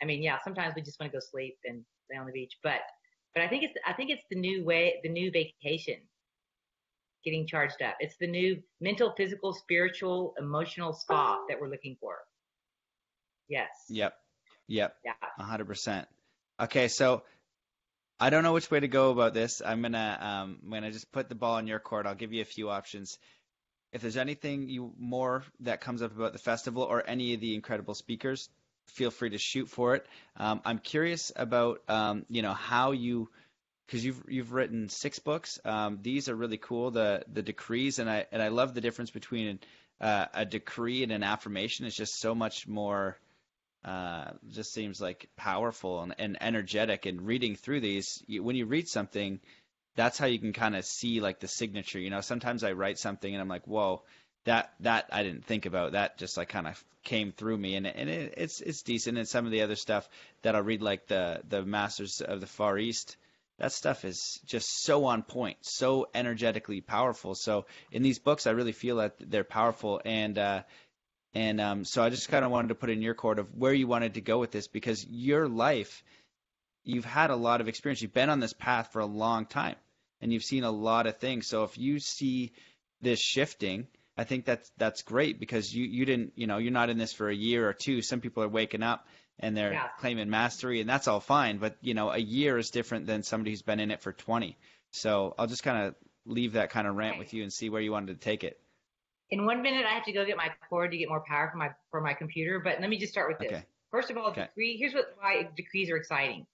I mean, yeah, sometimes we just want to go sleep and lay on the beach, but I think it's the new way, the new vacation. Getting charged up. It's the new mental, physical, spiritual, emotional spa that we're looking for. Yes. Yep. Yeah. 100%. Okay, so I don't know which way to go about this. I'm gonna just put the ball in your court. I'll give you a few options. If there's anything more that comes up about the festival or any of the incredible speakers, feel free to shoot for it. I'm curious about how you, because you've written 6 books. These are really cool. The decrees, and I love the difference between a decree and an affirmation. It's just so much more. Just seems like powerful and energetic. And reading through these, when you read something, that's how you can kind of see like the signature. Sometimes I write something and I'm like, whoa, that I didn't think about. That just like kind of came through me, and it's decent. And some of the other stuff that I'll read, like the Masters of the Far East. That stuff is just so on point, so energetically powerful. So in these books, I really feel that they're powerful, and so I just kind of wanted to put in your court of where you wanted to go with this, because your life, you've had a lot of experience. You've been on this path for a long time, and you've seen a lot of things. So if you see this shifting, I think that's great, because you didn't, you're not in this for a year or two. Some people are waking up and they're claiming mastery, and that's all fine. But, a year is different than somebody who's been in it for 20. So I'll just kind of leave that kind of rant with you and see where you wanted to take it. In 1 minute, I have to go get my cord to get more power for my computer. But let me just start with this. Okay. First of all, decree. Here's why decrees are exciting.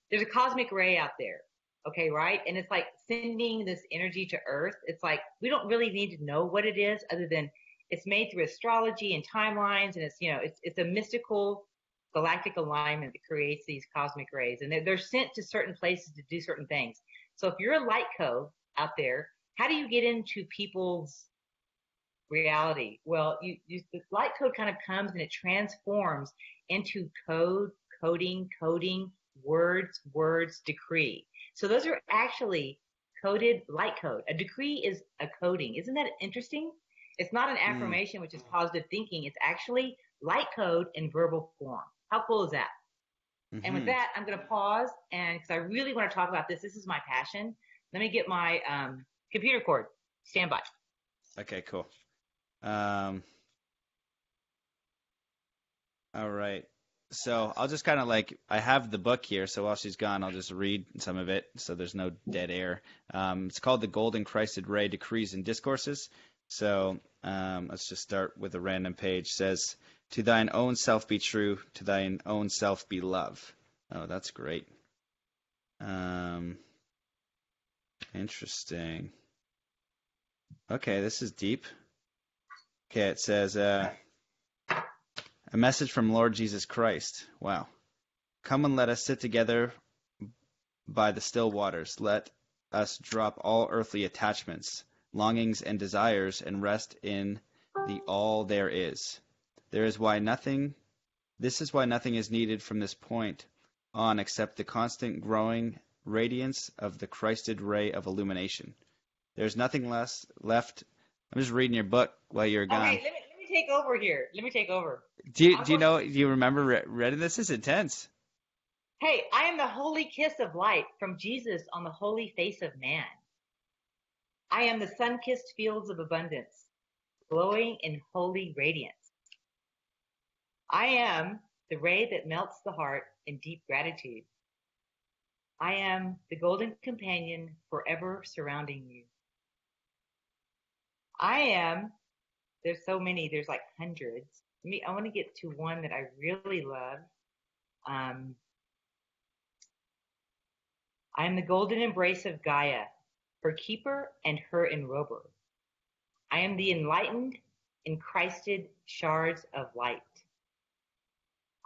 There's a cosmic ray out there. Okay, right? And it's like sending this energy to Earth. It's like we don't really need to know what it is, other than it's made through astrology and timelines, and it's a mystical galactic alignment that creates these cosmic rays, and they're sent to certain places to do certain things. So if you're a light code out there, how do you get into people's reality? Well, the light code kind of comes and it transforms into coding, words, decree. So those are actually coded light code. A decree is a coding. Isn't that interesting? It's not an affirmation, which is positive thinking. It's actually light code in verbal form. How cool is that? Mm-hmm. And with that, I'm going to pause, and because I really want to talk about this. This is my passion. Let me get my computer cord. Stand by. Okay, cool. All right. So I'll just kind of I have the book here, so while she's gone, I'll just read some of it so there's no dead air. It's called The Golden Christed Ray, Decrees and Discourses. So let's just start with a random page. It says, to thine own self be true, to thine own self be love. Oh, that's great. Interesting. Okay, this is deep. Okay, it says, a message from Lord Jesus Christ. Wow. Come and let us sit together by the still waters. Let us drop all earthly attachments, longings, and desires, and rest in the all there is. This is why nothing is needed from this point on except the constant growing radiance of the Christed ray of illumination. There's nothing left. I'm just reading your book while you're gone. Okay, let me take over here. Let me take over. Do you remember reading this? This is intense. Hey, I am the holy kiss of light from Jesus on the holy face of man. I am the sun-kissed fields of abundance, glowing in holy radiance. I am the ray that melts the heart in deep gratitude. I am the golden companion forever surrounding you. There's so many, there's like hundreds. I want to get to one that I really love. I am the golden embrace of Gaia, her keeper and her enrober. I am the enlightened, enchrysted shards of light.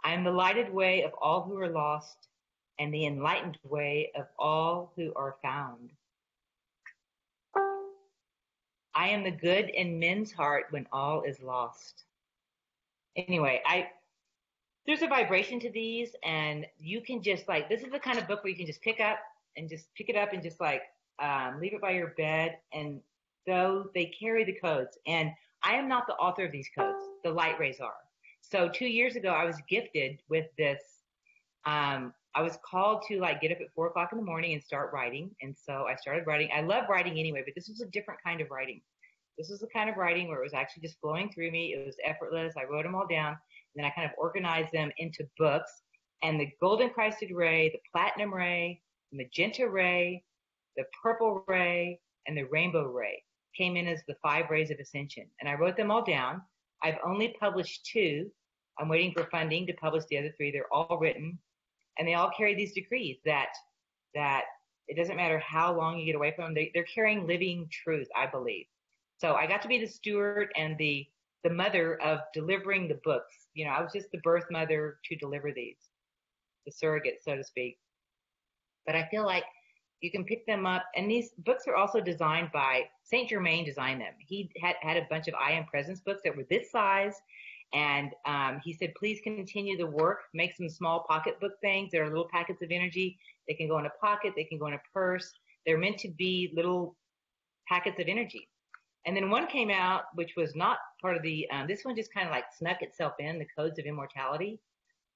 I am the lighted way of all who are lost, and the enlightened way of all who are found. I am the good in men's heart when all is lost. Anyway, there's a vibration to these, and you can just this is the kind of book where you can just pick it up and just leave it by your bed, and so they carry the codes. And I am not the author of these codes. The light rays are. So 2 years ago, I was gifted with this. I was called to get up at 4 o'clock in the morning and start writing. And so I started writing. I love writing anyway, but this was a different kind of writing. This was the kind of writing where it was actually just flowing through me. It was effortless. I wrote them all down, and then I kind of organized them into books. And the golden Christed ray, the platinum ray, the magenta ray, the purple ray, and the rainbow ray came in as the 5 rays of ascension. And I wrote them all down. I've only published 2. I'm waiting for funding to publish the other 3. They're all written. And they all carry these decrees that it doesn't matter how long you get away from them. They're carrying living truth, I believe. So I got to be the steward and the mother of delivering the books. I was just the birth mother to deliver these, the surrogate, so to speak. But I feel like you can pick them up. And these books are also designed by Saint Germain. Designed them. He had a bunch of I Am Presence books that were this size. And he said, please continue the work. Make some small pocketbook things. They're little packets of energy. They can go in a pocket. They can go in a purse. They're meant to be little packets of energy. And then one came out, which was not part of the, this one just kind of snuck itself in, the Codes of Immortality.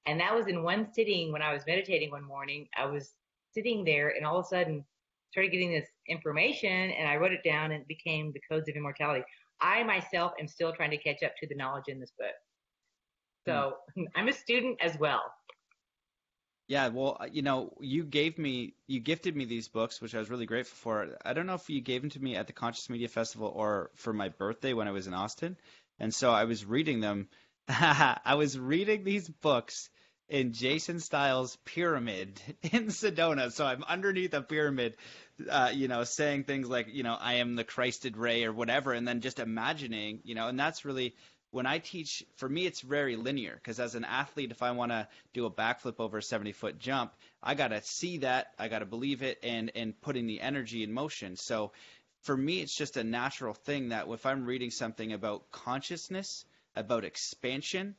And that was in one sitting when I was meditating one morning. I was sitting there and all of a sudden started getting this information and I wrote it down and it became the codes of immortality. I myself am still trying to catch up to the knowledge in this book. Hmm. So I'm a student as well. Yeah, well, you gifted me these books, which I was really grateful for. I don't know if you gave them to me at the Conscious Media Festival or for my birthday when I was in Austin. And so I was reading them. I was reading these books in Jason Styles' pyramid in Sedona. So I'm underneath a pyramid, saying things like, I am the Christed Ray or whatever, and then just imagining, and that's really when I teach, for me, it's very linear because as an athlete, if I want to do a backflip over a 70-foot jump, I got to see that, I got to believe it, and putting the energy in motion. So for me, it's just a natural thing that if I'm reading something about consciousness, about expansion,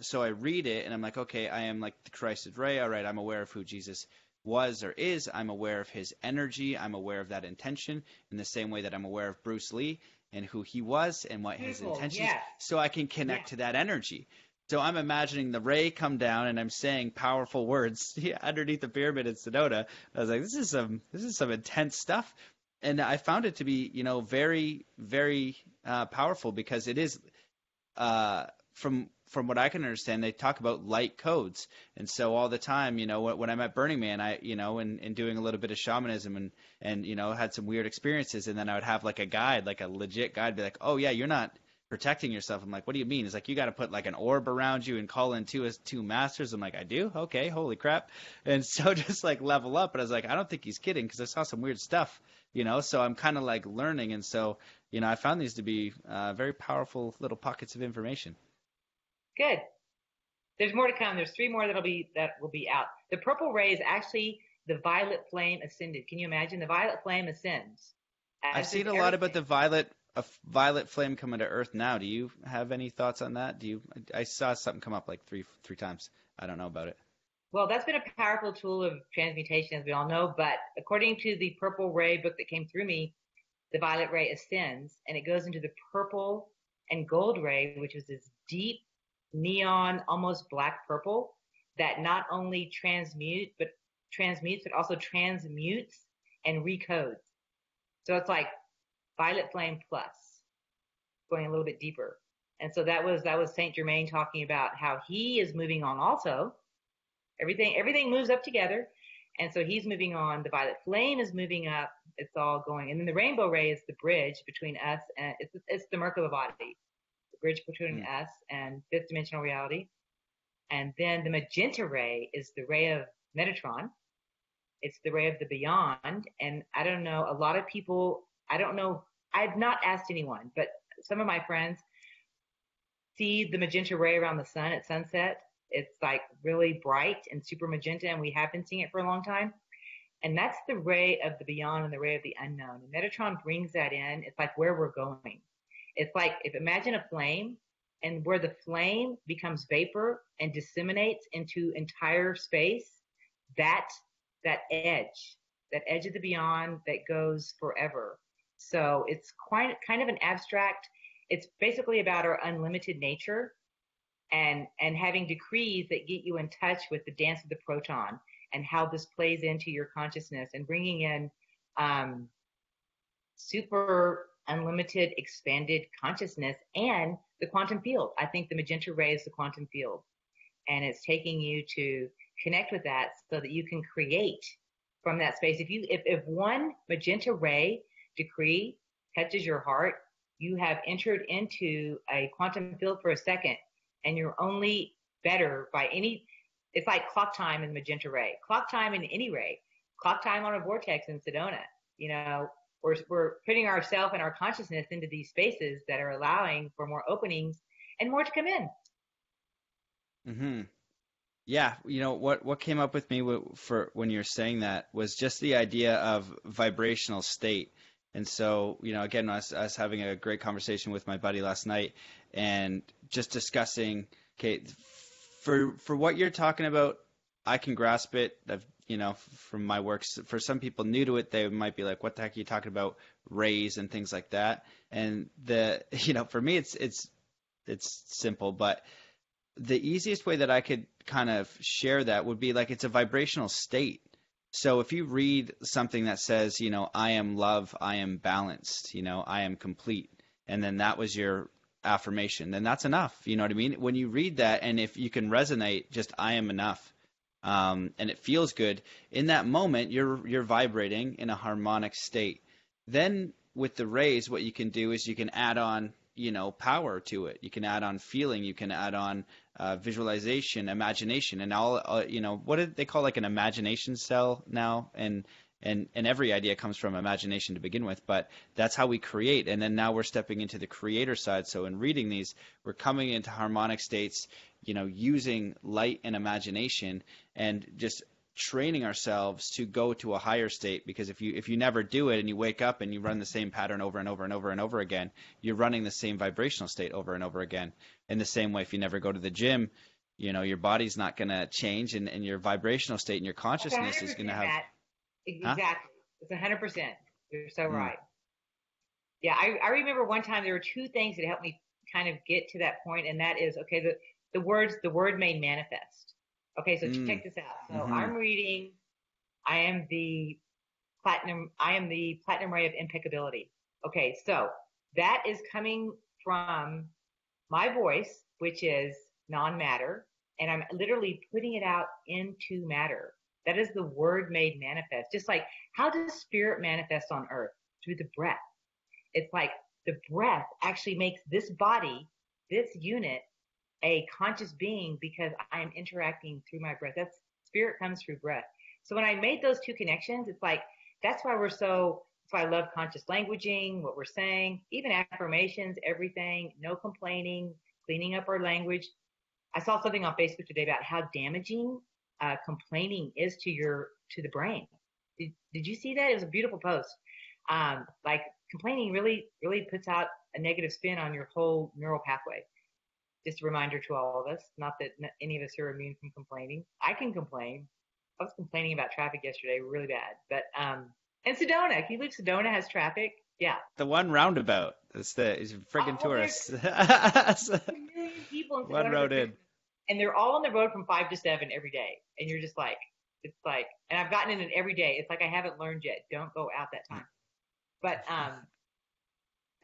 so I read it and I'm like, okay, I am like the Christed Ray. All right, I'm aware of who Jesus was or is. I'm aware of his energy. I'm aware of that intention in the same way that I'm aware of Bruce Lee and who he was and what his intentions, Yes. so I can connect to that energy. So I'm imagining the ray come down and I'm saying powerful words underneath the pyramid in Sedona. I was like, this is some intense stuff. And I found it to be, very, very powerful because it is from what I can understand, they talk about light codes. And so all the time, when I'm at Burning Man, and doing a little bit of shamanism and had some weird experiences. And then I would have like a guide, like a legit guide, be like, oh yeah, you're not protecting yourself. I'm like, what do you mean? It's like, you got to put like an orb around you and call in two masters. I'm like, I do? Okay. Holy crap. And so just like level up. But I was like, I don't think he's kidding because I saw some weird stuff, so I'm kind of like learning. And so, I found these to be very powerful little pockets of information. Good. There's more to come. There's 3 more that will be out. The purple ray is actually the violet flame ascended. Can you imagine? The violet flame ascends. I've seen a lot about the violet flame coming to Earth now. Do you have any thoughts on that? I saw something come up like three times. I don't know about it. Well, that's been a powerful tool of transmutation, as we all know. But according to the purple ray book that came through me, the violet ray ascends and it goes into the purple and gold ray, which is this deep neon, almost black purple that not only transmutes, but also transmutes and recodes. So it's like violet flame plus, going a little bit deeper. And so that was Saint Germain talking about how he is moving on also. Everything moves up together. And so he's moving on. The violet flame is moving up. It's all going. And then the rainbow ray is the bridge between us and it's the Merkaba body, the bridge between us and fifth dimensional reality. And then the magenta ray is the ray of Metatron. It's the ray of the beyond. And I don't know, a lot of people, I don't know, I've not asked anyone, but some of my friends see the magenta ray around the sun at sunset. It's like really bright and super magenta, and we have been seeing it for a long time. And that's the ray of the beyond and the ray of the unknown. And Metatron brings that in. It's like where we're going. It's like, imagine a flame, and where the flame becomes vapor and disseminates into entire space, that edge of the beyond that goes forever. So it's kind of an abstract. It's basically about our unlimited nature and having decrees that get you in touch with the dance of the proton and how this plays into your consciousness and bringing in super unlimited expanded consciousness and the quantum field. I think the magenta ray is the quantum field, and it's taking you to connect with that so that you can create from that space. If one magenta ray decree touches your heart, you have entered into a quantum field for a second, and you're only better by it's like clock time in magenta ray, clock time in any ray, clock time on a vortex in Sedona. We're putting ourselves and our consciousness into these spaces that are allowing for more openings and more to come in. Mm-hmm. Yeah, what came up with me for when you're saying that was just the idea of vibrational state. And so, again, I was having a great conversation with my buddy last night and just discussing, okay, for what you're talking about, I can grasp it. From my works. For some people new to it, they might be like, what the heck are you talking about? Rays and things like that. And for me, it's simple, but the easiest way that I could kind of share that would be like it's a vibrational state. So if you read something that says, I am love, I am balanced, I am complete, and then that was your affirmation, then that's enough. You know what I mean? When you read that, and if you can resonate, just I am enough, and it feels good in that moment, you're vibrating in a harmonic state. Then with the rays, what you can do is you can add on, power to it. You can add on feeling. You can add on visualization, imagination, and all. What did they call like an imagination cell now? And every idea comes from imagination to begin with, but that's how we create. And then now we're stepping into the creator side. So in reading these, we're coming into harmonic states, using light and imagination, and just training ourselves to go to a higher state. Because if you never do it and you wake up and you run the same pattern over and over and over and over again, you're running the same vibrational state over and over again. In the same way, if you never go to the gym, your body's not going to change, and your vibrational state and your consciousness is going to have. That. Exactly. Huh? It's 100%. You're so right. Yeah, I remember one time there were two things that helped me kind of get to that point, and that is, okay, the word made manifest. Okay, so check this out. So I'm reading, I am the platinum ray of impeccability. Okay, so that is coming from my voice, which is non-matter, and I'm literally putting it out into matter. That is the word made manifest. Just like, how does spirit manifest on earth? Through the breath. It's like the breath actually makes this body, this unit, a conscious being, because I am interacting through my breath. That's spirit comes through breath. So when I made those two connections, it's like, that's why I love conscious languaging, what we're saying, even affirmations, everything, no complaining, cleaning up our language. I saw something on Facebook today about how damaging complaining is to the brain. Did you see that? It was a beautiful post. Like, complaining really, really puts out a negative spin on your whole neural pathway. Just a reminder to all of us, not that any of us are immune from complaining. I can complain. I was complaining about traffic yesterday, really bad. But and Sedona, can you believe Sedona has traffic? Yeah. The one roundabout. It's friggin' tourists. There's a million people in Sedona. One road in. And they're all on the road from 5 to 7 every day. And you're just like, it's like, and I've gotten in it every day. It's like, I haven't learned yet. Don't go out that time. But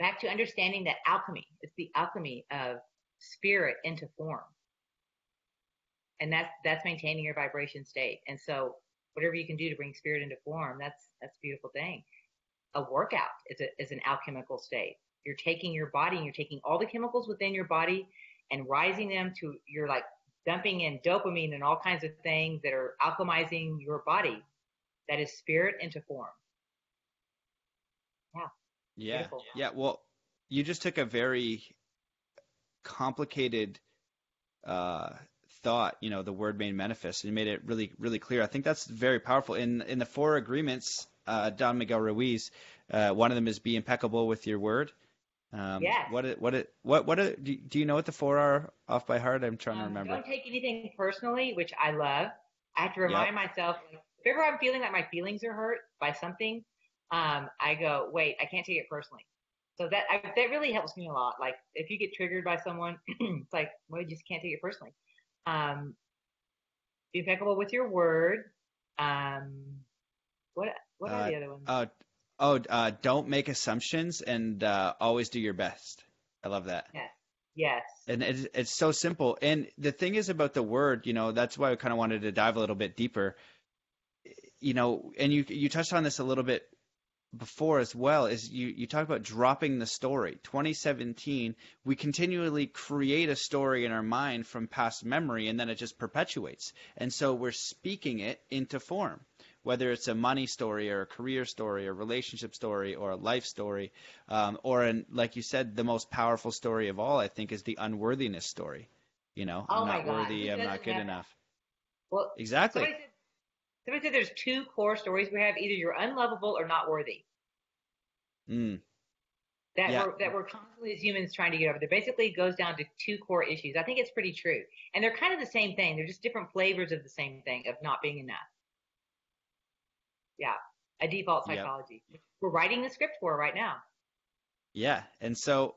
back to understanding that alchemy. It's the alchemy of spirit into form. And that's maintaining your vibration state. And so whatever you can do to bring spirit into form, that's a beautiful thing. A workout is an alchemical state. You're taking your body and you're taking all the chemicals within your body and rising them to, you're like dumping in dopamine and all kinds of things that are alchemizing your body. That is spirit into form. Yeah. Yeah. Beautiful. Yeah. Well, you just took a very complicated thought, the word made manifest, and you made it really, really clear. I think that's very powerful. In the 4 agreements, Don Miguel Ruiz, one of them is be impeccable with your word. Yes. Do you know what the 4 are off by heart? I'm trying to remember. Don't take anything personally, which I love. I have to remind myself, if ever I'm feeling like my feelings are hurt by something, I go, wait, I can't take it personally. So that really helps me a lot. Like, if you get triggered by someone, it's like, well, you just can't take it personally. Be impeccable with your word. What are the other ones? Don't make assumptions, and always do your best. I love that. Yes. And it's so simple. And the thing is about the word, that's why I kind of wanted to dive a little bit deeper. And you touched on this a little bit before as well, is you talk about dropping the story. 2017, we continually create a story in our mind from past memory, and then it just perpetuates. And so we're speaking it into form, whether it's a money story or a career story or a relationship story or a life story, like you said, the most powerful story of all, I think, is the unworthiness story. I'm not worthy, I'm not good enough. Well, exactly. Somebody said there's 2 core stories we have. Either you're unlovable or not worthy. That we're constantly as humans trying to get over. There basically goes down to 2 core issues. I think it's pretty true. And they're kind of the same thing. They're just different flavors of the same thing, of not being enough. Yeah. A default psychology. Yep. We're writing the script for right now. Yeah. And so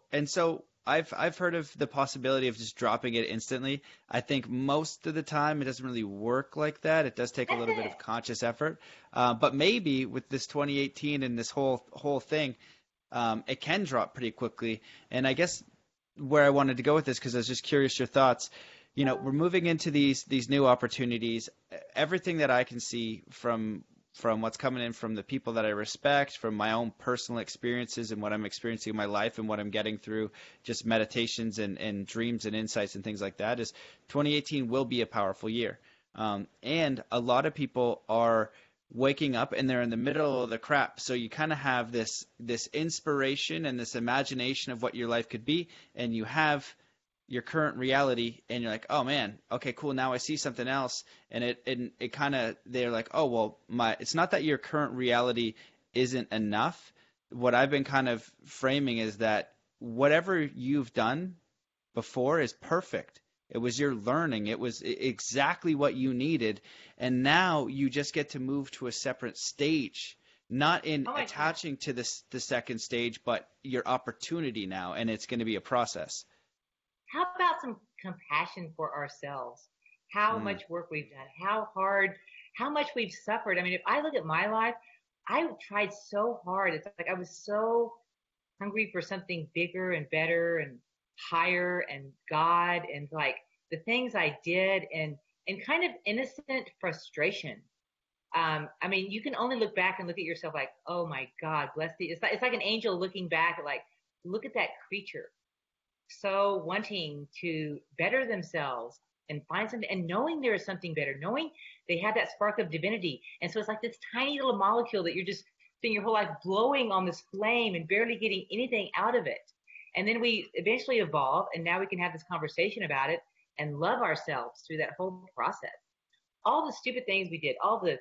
I've heard of the possibility of just dropping it instantly. I think most of the time it doesn't really work like that. It does take a little bit of conscious effort. But maybe with this 2018 and this whole thing, it can drop pretty quickly. And I guess where I wanted to go with this, because I was just curious your thoughts. We're moving into these new opportunities. Everything that I can see from what's coming in from the people that I respect, from my own personal experiences and what I'm experiencing in my life and what I'm getting through just meditations and dreams and insights and things like that, is 2018 will be a powerful year. And a lot of people are waking up and they're in the middle of the crap. So you kind of have this inspiration and this imagination of what your life could be, and you have your current reality, and you're like, oh man, okay, cool. Now I see something else, and it kind of, they're like, oh well, it's not that your current reality isn't enough. What I've been kind of framing is that whatever you've done before is perfect. It was your learning. It was exactly what you needed, and now you just get to move to a separate stage, not in attaching to the second stage, but your opportunity now, and it's going to be a process. How about some compassion for ourselves? How much work we've done, how hard, how much we've suffered. I mean, if I look at my life, I tried so hard. It's like I was so hungry for something bigger and better and higher and God and like the things I did and kind of innocent frustration. I mean, you can only look back and look at yourself like, oh my God, bless thee. It's like an angel looking back at like, look at that creature. So wanting to better themselves and find something and knowing there is something better, knowing they have that spark of divinity. And so it's like this tiny little molecule that you're just spending your whole life blowing on this flame and barely getting anything out of it. And then we eventually evolve, and now we can have this conversation about it and love ourselves through that whole process. All the stupid things we did, all the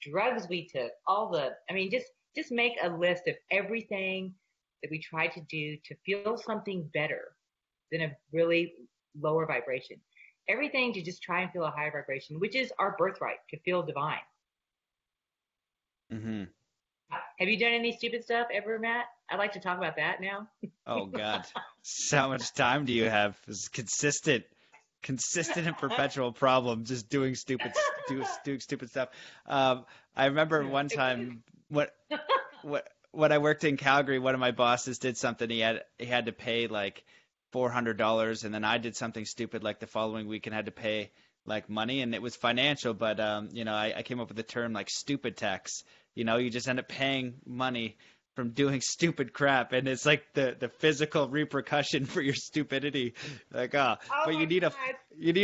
drugs we took, just make a list of everything that we tried to do to feel something better than a really lower vibration. Everything to just try and feel a higher vibration, which is our birthright, to feel divine. Mm-hmm. Have you done any stupid stuff ever, Matt? I'd like to talk about that now. Oh God, so how much time do you have? It's consistent and perpetual problem, just doing stupid stuff. I remember one time when I worked in Calgary, one of my bosses did something. He had to pay like $400, and then I did something stupid like the following week and had to pay like money, and it was financial, but I came up with the term like stupid tax. You just end up paying money from doing stupid crap, and it's like the physical repercussion for your stupidity. Like, but you need a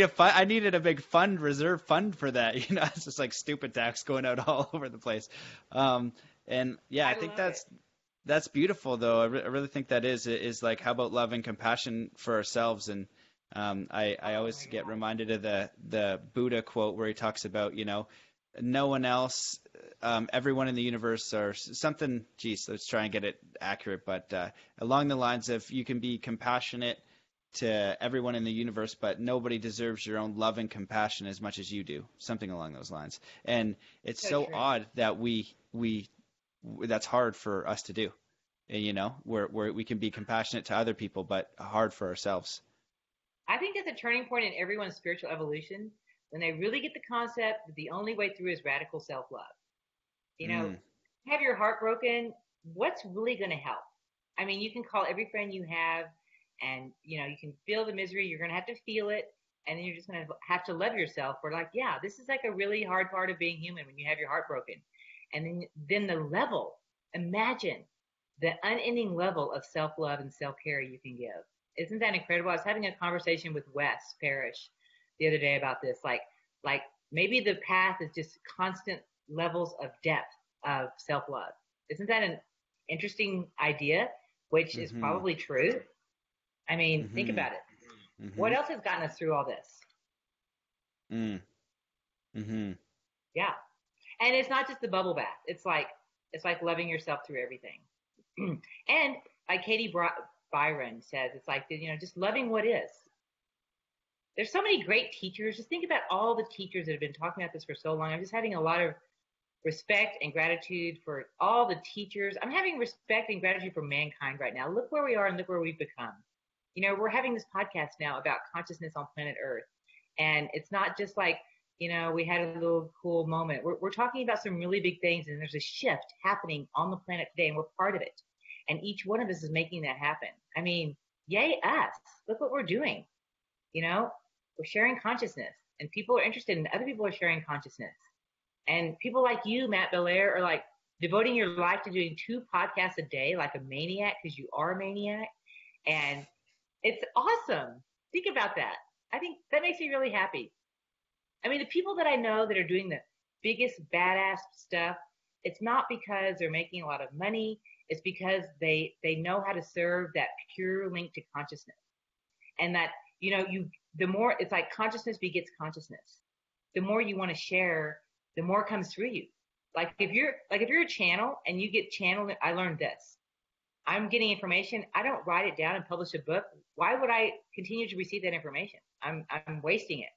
fund. I needed a big reserve fund for that. It's just like stupid tax going out all over the place. And yeah, I think that's beautiful, though. I really think that is like, how about love and compassion for ourselves? And I always get reminded of the Buddha quote where he talks about, no one else, everyone in the universe, or something. Geez, let's try and get it accurate. But along the lines of, you can be compassionate to everyone in the universe, but nobody deserves your own love and compassion as much as you do. Something along those lines. And it's so odd that that's hard for us to do. Where we can be compassionate to other people, but hard for ourselves. I think it's a turning point in everyone's spiritual evolution when they really get the concept that the only way through is radical self-love. Have your heart broken, what's really going to help? I mean, you can call every friend you have, and, you can feel the misery. You're going to have to feel it, and then you're just going to have to love yourself. We're like, yeah, this is like a really hard part of being human when you have your heart broken. And then the level, imagine the unending level of self-love and self-care you can give. Isn't that incredible? I was having a conversation with Wes Parrish the other day about this. Like maybe the path is just constant levels of depth of self-love. Isn't that an interesting idea? Which is probably true. I mean, think about it. What else has gotten us through all this? Yeah. And it's not just the bubble bath. It's like loving yourself through everything. And like Katie Byron says, it's like, just loving what is. There's so many great teachers. Just think about all the teachers that have been talking about this for so long. I'm just having a lot of respect and gratitude for all the teachers. I'm having respect and gratitude for mankind right now. Look where we are and look where we've become. We're having this podcast now about consciousness on planet Earth. And it's not just like, we had a little cool moment. We're talking about some really big things, and there's a shift happening on the planet today, and we're part of it. And each one of us is making that happen. I mean, yay us. Look what we're doing. We're sharing consciousness, and people are interested, and other people are sharing consciousness. And people like you, Matt Belair, are like devoting your life to doing 2 podcasts a day like a maniac, because you are a maniac. And it's awesome. Think about that. I think that makes me really happy. I mean, the people that I know that are doing the biggest badass stuff, it's not because they're making a lot of money. It's because they know how to serve that pure link to consciousness. And that, the more, it's like consciousness begets consciousness. The more you want to share, the more comes through you. Like if you're a channel and you get channeled, I learned this. I'm getting information. I don't write it down and publish a book. Why would I continue to receive that information? I'm wasting it.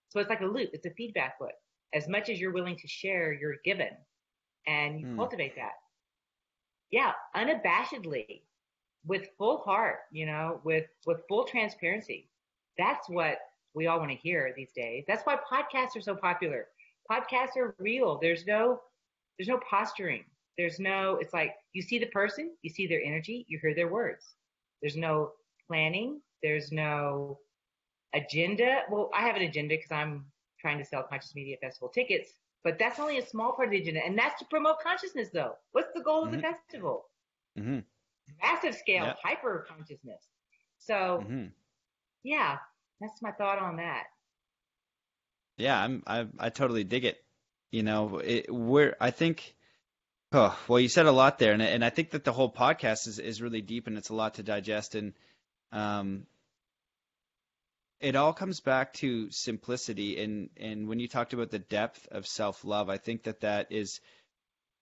So it's like a loop. It's a feedback loop. As much as you're willing to share, you're given, and you cultivate that. Yeah, unabashedly, with full heart, with full transparency. That's what we all want to hear these days. That's why podcasts are so popular. Podcasts are real. There's no posturing. It's like you see the person, you see their energy, you hear their words. There's no planning. There's no agenda. Well, I have an agenda because I'm trying to sell Conscious Media Festival tickets, but that's only a small part of the agenda. And that's to promote consciousness, though. What's the goal of the festival? Massive scale, hyper consciousness. So, yeah, that's my thought on that. Yeah, I totally dig it. I think, well, you said a lot there, and I think that the whole podcast is really deep, and it's a lot to digest, and it all comes back to simplicity. And when you talked about the depth of self-love, I think that is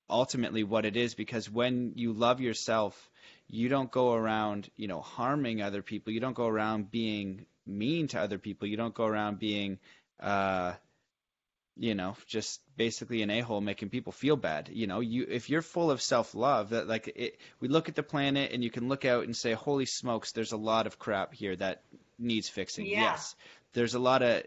ultimately what it is, because when you love yourself, you don't go around, harming other people. You don't go around being mean to other people. You don't go around being, just basically an a-hole making people feel bad. If you're full of self-love, we look at the planet and you can look out and say, holy smokes, there's a lot of crap here that needs fixing. Yeah. Yes. There's a lot of,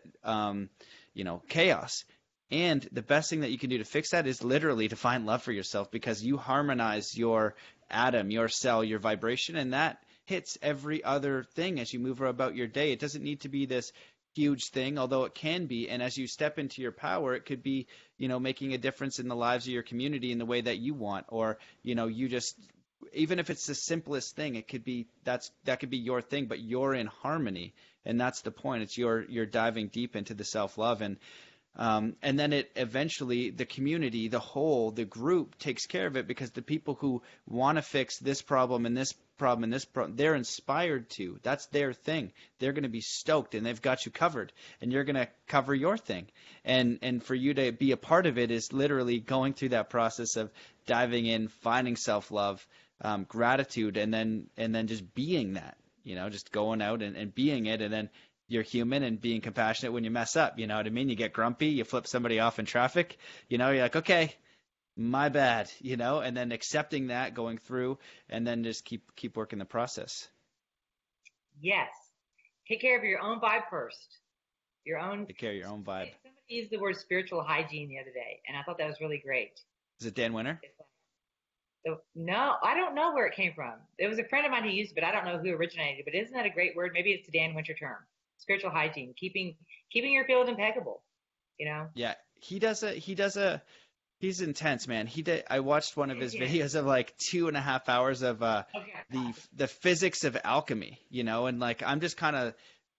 chaos. And the best thing that you can do to fix that is literally to find love for yourself, because you harmonize your atom, your cell, your vibration, and that hits every other thing as you move about your day. It doesn't need to be this huge thing, although it can be. And as you step into your power, it could be, making a difference in the lives of your community in the way that you want, or, you just, even if it's the simplest thing, it could be, that could be your thing, but you're in harmony. And that's the point. It's you're diving deep into the self-love, and then it eventually, the community, the group takes care of it, because the people who want to fix this problem and this problem and this problem, they're inspired to. That's their thing. They're going to be stoked, and they've got you covered, and you're going to cover your thing. And for you to be a part of it is literally going through that process of diving in, finding self-love, gratitude, and then just being that, just going out and being it, and then you're human and being compassionate when you mess up. You know what I mean? You get grumpy, you flip somebody off in traffic, you're like, okay, my bad, and then accepting that, going through, and then just keep working the process. Yes. Take care of your own vibe first. Take care of your own vibe. Somebody used the word spiritual hygiene the other day, and I thought that was really great. Is it Dan Winter? No, I don't know where it came from. It was a friend of mine who used it, but I don't know who originated it. But isn't that a great word? Maybe it's a Dan Winter term. Spiritual hygiene, keeping your field impeccable, Yeah, he's intense, man. I watched one of his videos of like 2.5 hours of the physics of alchemy, and like I'm just kind of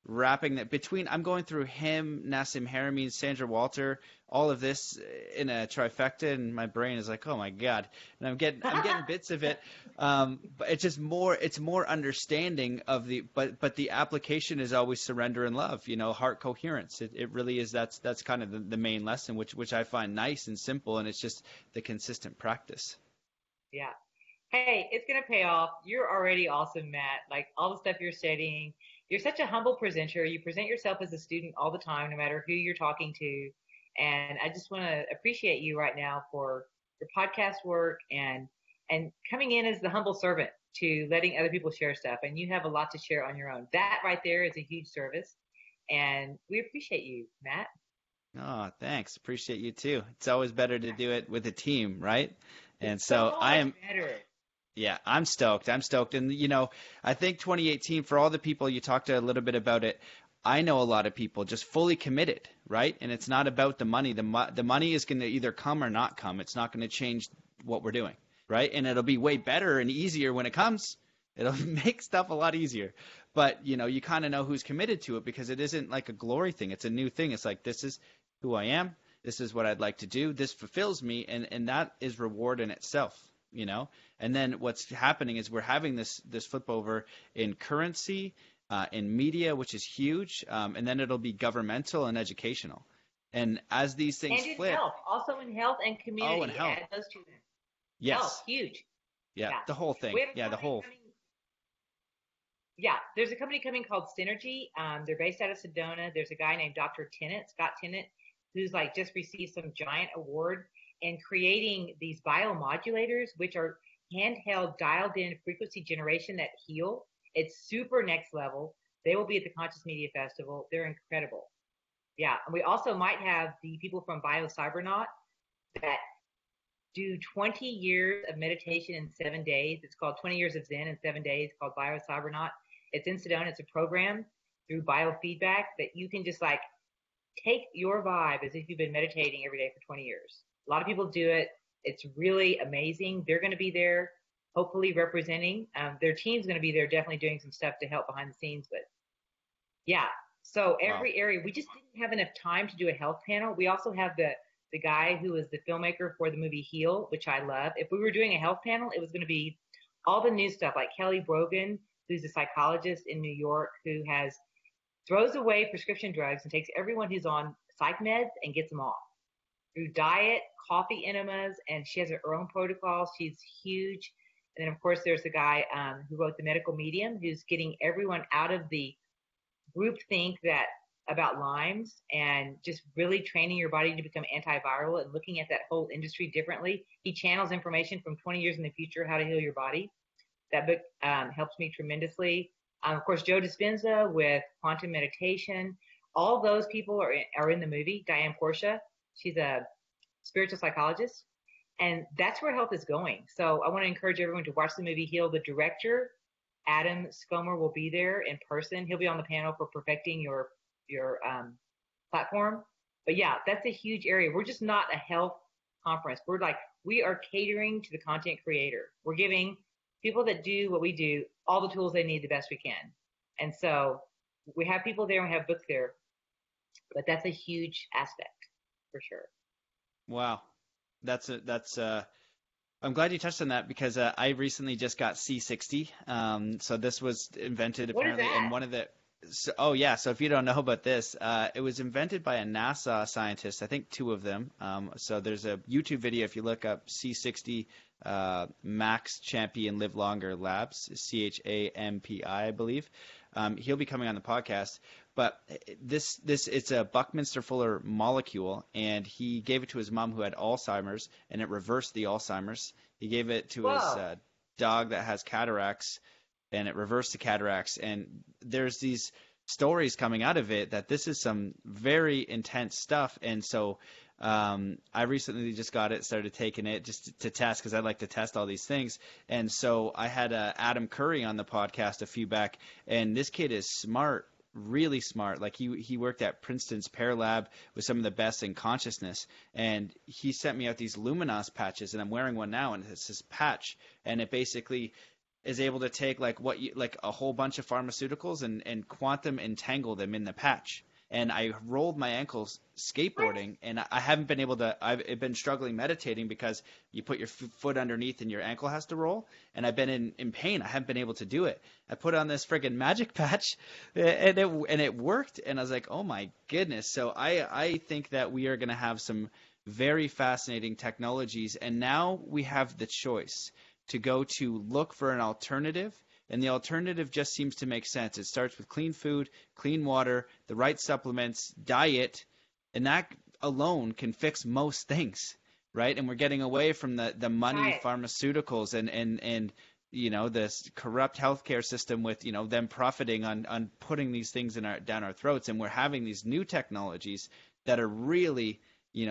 wrapping that between. I'm going through him, Nassim Haramein, Sandra Walter, all of this in a trifecta, and my brain is like, oh my god, and I'm getting bits of it, but it's just more understanding of but the application is always surrender and love, heart coherence. It really is. That's kind of the main lesson, which I find nice and simple, and it's just the consistent practice. Yeah. Hey, it's gonna pay off. You're already awesome, Matt. Like all the stuff you're studying. You're such a humble presenter. You present yourself as a student all the time, no matter who you're talking to. And I just want to appreciate you right now for your podcast work and and coming in as the humble servant to letting other people share stuff. And you have a lot to share on your own. That right there is a huge service. And we appreciate you, Matt. Oh, thanks. Appreciate you too. It's always better to do it with a team, right? And It's so so I much am, better. yeah, I'm stoked. I'm stoked. And, I think 2018, for all the people you talked a little bit about it, I know a lot of people just fully committed, right? And it's not about the money. The money is going to either come or not come. It's not going to change what we're doing, right? And it'll be way better and easier when it comes. It'll make stuff a lot easier. But, you kind of know who's committed to it because it isn't like a glory thing. It's a new thing. It's like, this is who I am. This is what I'd like to do. This fulfills me. And that is reward in itself. And then what's happening is we're having this flip over in currency, in media, which is huge, and then it'll be governmental and educational. And as these things And in flip, health, also in health and community. and health, Add those two in. yes, Health, huge. yeah, Yeah. the whole thing, We have a yeah, the company whole, coming- Yeah, there's a company coming called Synergy. They're based out of Sedona. There's a guy named Dr. Tennant, Scott Tennant, who's like just received some giant award in creating these biomodulators, which are handheld, dialed in frequency generation that heal. It's super next level. They will be at the Conscious Media Festival. They're incredible. Yeah, and we also might have the people from BioCybernaut that do 20 years of meditation in 7 days. It's called 20 Years of Zen in 7 days, called BioCybernaut. It's in Sedona. It's a program through biofeedback that you can just like take your vibe as if you've been meditating every day for 20 years. A lot of people do it. It's really amazing. They're going to be there, hopefully representing. Their team's going to be there, definitely doing some stuff to help behind the scenes. But yeah, so every area, we just didn't have enough time to do a health panel. We also have the guy who was the filmmaker for the movie Heal, which I love. If we were doing a health panel, it was going to be all the new stuff, like Kelly Brogan, who's a psychologist in New York, who throws away prescription drugs and takes everyone who's on psych meds and gets them off through diet, coffee enemas, and she has her own protocol. She's huge. And then, of course, there's the guy who wrote The Medical Medium, who's getting everyone out of the group think about Lyme's and just really training your body to become antiviral and looking at that whole industry differently. He channels information from 20 years in the future, how to heal your body. That book helps me tremendously. Of course, Joe Dispenza with quantum meditation. All those people are in the movie. Diane Portia, she's a spiritual psychologist. And that's where health is going. So I want to encourage everyone to watch the movie Heal. The director, Adam Scomer, will be there in person. He'll be on the panel for perfecting your platform. But yeah, that's a huge area. We're just not a health conference. We are catering to the content creator. We're giving people that do what we do all the tools they need the best we can. And so we have people there and we have books there, but that's a huge aspect for sure. wow. I'm glad you touched on that because I recently just got C60. So this was invented apparently in one of the. So if you don't know about this, it was invented by a NASA scientist. I think 2 of them. So there's a YouTube video if you look up C60 Max Champion Live Longer Labs, CHAMPI, I believe. He'll be coming on the podcast. But it's a Buckminster Fuller molecule, and he gave it to his mom who had Alzheimer's, and it reversed the Alzheimer's. He gave it to his dog that has cataracts, and it reversed the cataracts. And there's these stories coming out of it that this is some very intense stuff. And so I recently just got it, started taking it just to test because I like to test all these things. And so I had Adam Curry on the podcast a few back, and this kid is smart. Really smart. Like he worked at Princeton's Pear Lab with some of the best in consciousness, and he sent me out these Luminos patches, and I'm wearing one now, and it's this patch, and it basically is able to take like a whole bunch of pharmaceuticals and quantum entangle them in the patch. And I rolled my ankles skateboarding, and I haven't been able to. I've been struggling meditating because you put your foot underneath and your ankle has to roll, and I've been in pain. I haven't been able to do it. I put on this friggin' magic patch, and it worked. And I was like, oh my goodness. So I think that we are going to have some very fascinating technologies, and now we have the choice to go to look for an alternative. And the alternative just seems to make sense. It starts with clean food, clean water, the right supplements, diet, and that alone can fix most things, right? And we're getting away from the money Right. pharmaceuticals and this corrupt healthcare system with them profiting on putting these things down our throats, and we're having these new technologies that are really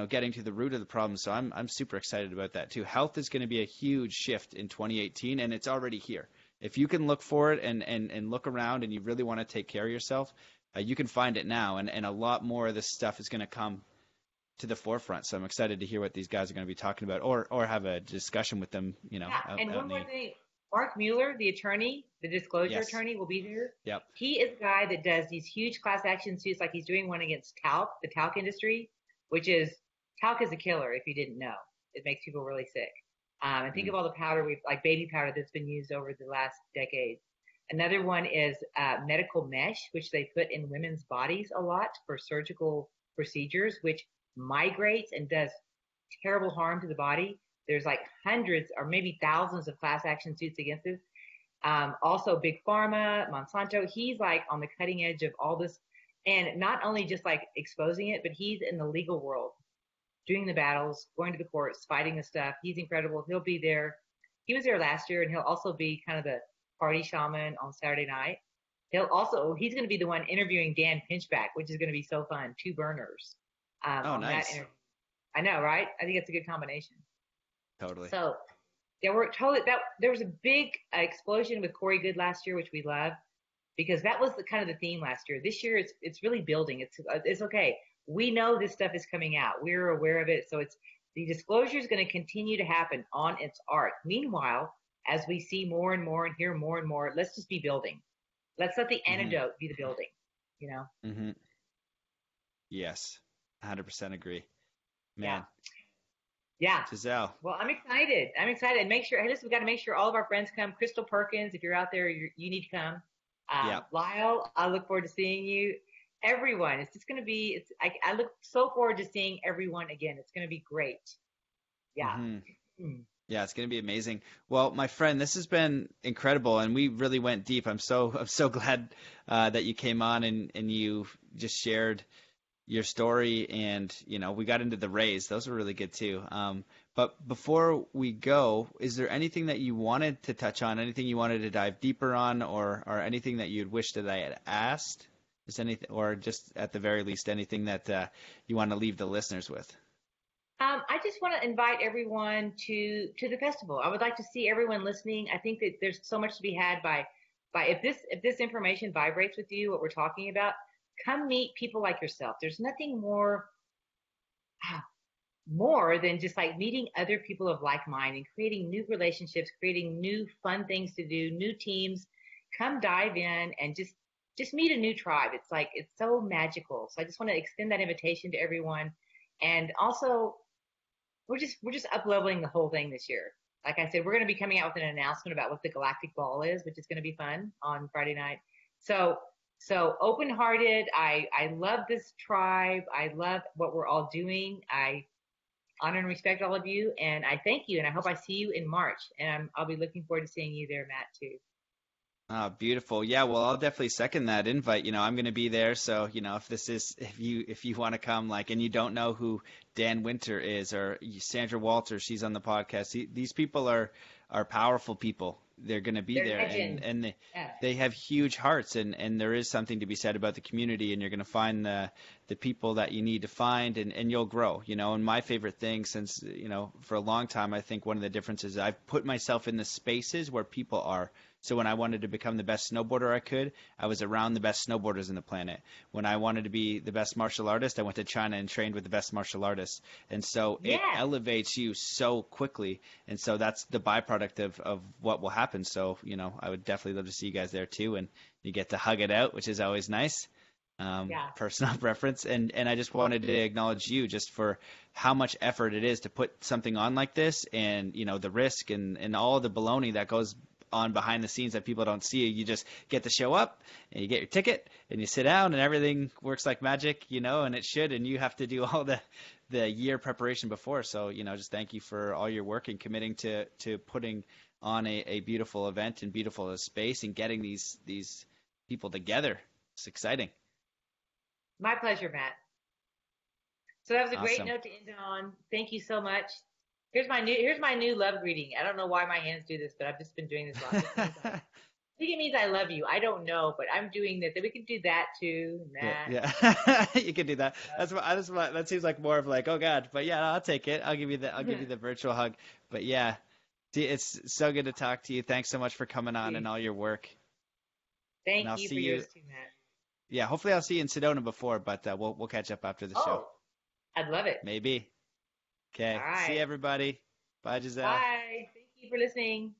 getting to the root of the problem. So I'm super excited about that too. Health is going to be a huge shift in 2018, and it's already here. If you can look for it and look around and you really want to take care of yourself, you can find it now, and a lot more of this stuff is going to come to the forefront. So I'm excited to hear what these guys are going to be talking about, or have a discussion with them, Yeah. out And one in more the. thing, Mark Mueller, the attorney, the disclosure Yes. attorney, will be there. Yep. He is a guy that does these huge class action suits, like he's doing one against talc, the talc industry, which is talc is a killer. If you didn't know, it makes people really sick. And think of all the powder like baby powder that's been used over the last decade. Another one is medical mesh, which they put in women's bodies a lot for surgical procedures, which migrates and does terrible harm to the body. There's like hundreds or maybe thousands of class action suits against this. Also, Big Pharma, Monsanto, he's like on the cutting edge of all this. And not only just like exposing it, but he's in the legal world, doing the battles, going to the courts, fighting the stuff. He's incredible. He'll be there. He was there last year, and he'll also be kind of the party shaman on Saturday night. He's going to be the one interviewing Dan Pinchback, which is going to be so fun. Two burners. Oh, nice. That interview. I know, right? I think it's a good combination. Totally. So, yeah, we're totally there was a big explosion with Corey Good last year, which we love, because that was the kind of the theme last year. This year, it's really building. It's okay. We know this stuff is coming out. We're aware of it. So the disclosure is going to continue to happen on its arc. Meanwhile, as we see more and more and hear more and more, let's just be building. Let's let the antidote be the building. Mm-hmm. Yes, 100% agree. Man. Yeah. Giselle. Well, I'm excited. Make sure, hey, listen, we've got to make sure all of our friends come. Crystal Perkins, if you're out there, you need to come. Lyle, I look forward to seeing you. Everyone, it's just going to be, I look so forward to seeing everyone again. It's going to be great. Yeah. Mm-hmm. Yeah, it's going to be amazing. Well, my friend, this has been incredible, and we really went deep. I'm so glad that you came on and you just shared your story, and we got into the rays. Those were really good too. But before we go, is there anything that you wanted to touch on, anything you wanted to dive deeper on, or anything that you'd wish that I had asked? Is anything, or just at the very least, anything that you want to leave the listeners with? I just want to invite everyone to the festival. I would like to see everyone listening. I think that there's so much to be had by if this information vibrates with you, what we're talking about, come meet people like yourself. There's nothing more than just like meeting other people of like mind and creating new relationships, creating new fun things to do, new teams. Come dive in and just meet a new tribe. It's so magical. So I just want to extend that invitation to everyone. And also, we're just up leveling the whole thing this year. Like I said, we're going to be coming out with an announcement about what the Galactic Ball is, which is going to be fun on Friday night. So open-hearted. I love this tribe. I love what we're all doing. I honor and respect all of you, and I thank you, and I hope I see you in March. And I'll be looking forward to seeing you there, Matt, too. Oh, beautiful. Yeah, well, I'll definitely second that invite. I'm going to be there. So, if you want to come, and you don't know who Dan Winter is, or Sandra Walter, she's on the podcast. These people are powerful people. They're going to be there, and they have huge hearts, and there is something to be said about the community, and you're going to find the people that you need to find, and you'll grow. And my favorite thing, since, for a long time, I think one of the differences, I've put myself in the spaces where people are. So when I wanted to become the best snowboarder I could, I was around the best snowboarders on the planet. When I wanted to be the best martial artist, I went to China and trained with the best martial artists. And so it elevates you so quickly. And so that's the byproduct of what will happen. So, I would definitely love to see you guys there too. And you get to hug it out, which is always nice. Personal preference. And I just wanted to acknowledge you just for how much effort it is to put something on like this, and, the risk and all the baloney that goes on behind the scenes that people don't see. You just get to show up and you get your ticket and you sit down and everything works like magic, and it should, and you have to do all the year preparation before. So, just thank you for all your work and committing to putting on a beautiful event and beautiful space and getting these people together. It's exciting. My pleasure, Matt. So that was a great Awesome. note to end on. Thank you so much. Here's my new love greeting. I don't know why my hands do this, but I've just been doing this a lot. I think it means I love you. I don't know, but I'm doing this. And we can do that too. And Yeah, that. yeah. You can do that. That's what that seems like more of like, oh God, but yeah, I'll take it. I'll give you the virtual hug. But yeah, it's so good to talk to you. Thanks so much for coming on and all your work. And Thank I'll you see for you. yours too, Matt. Yeah, hopefully I'll see you in Sedona before, but we'll catch up after the show. Oh, I'd love it. Maybe. All Okay. See right. everybody. Bye, Giselle. Bye. Thank you for listening.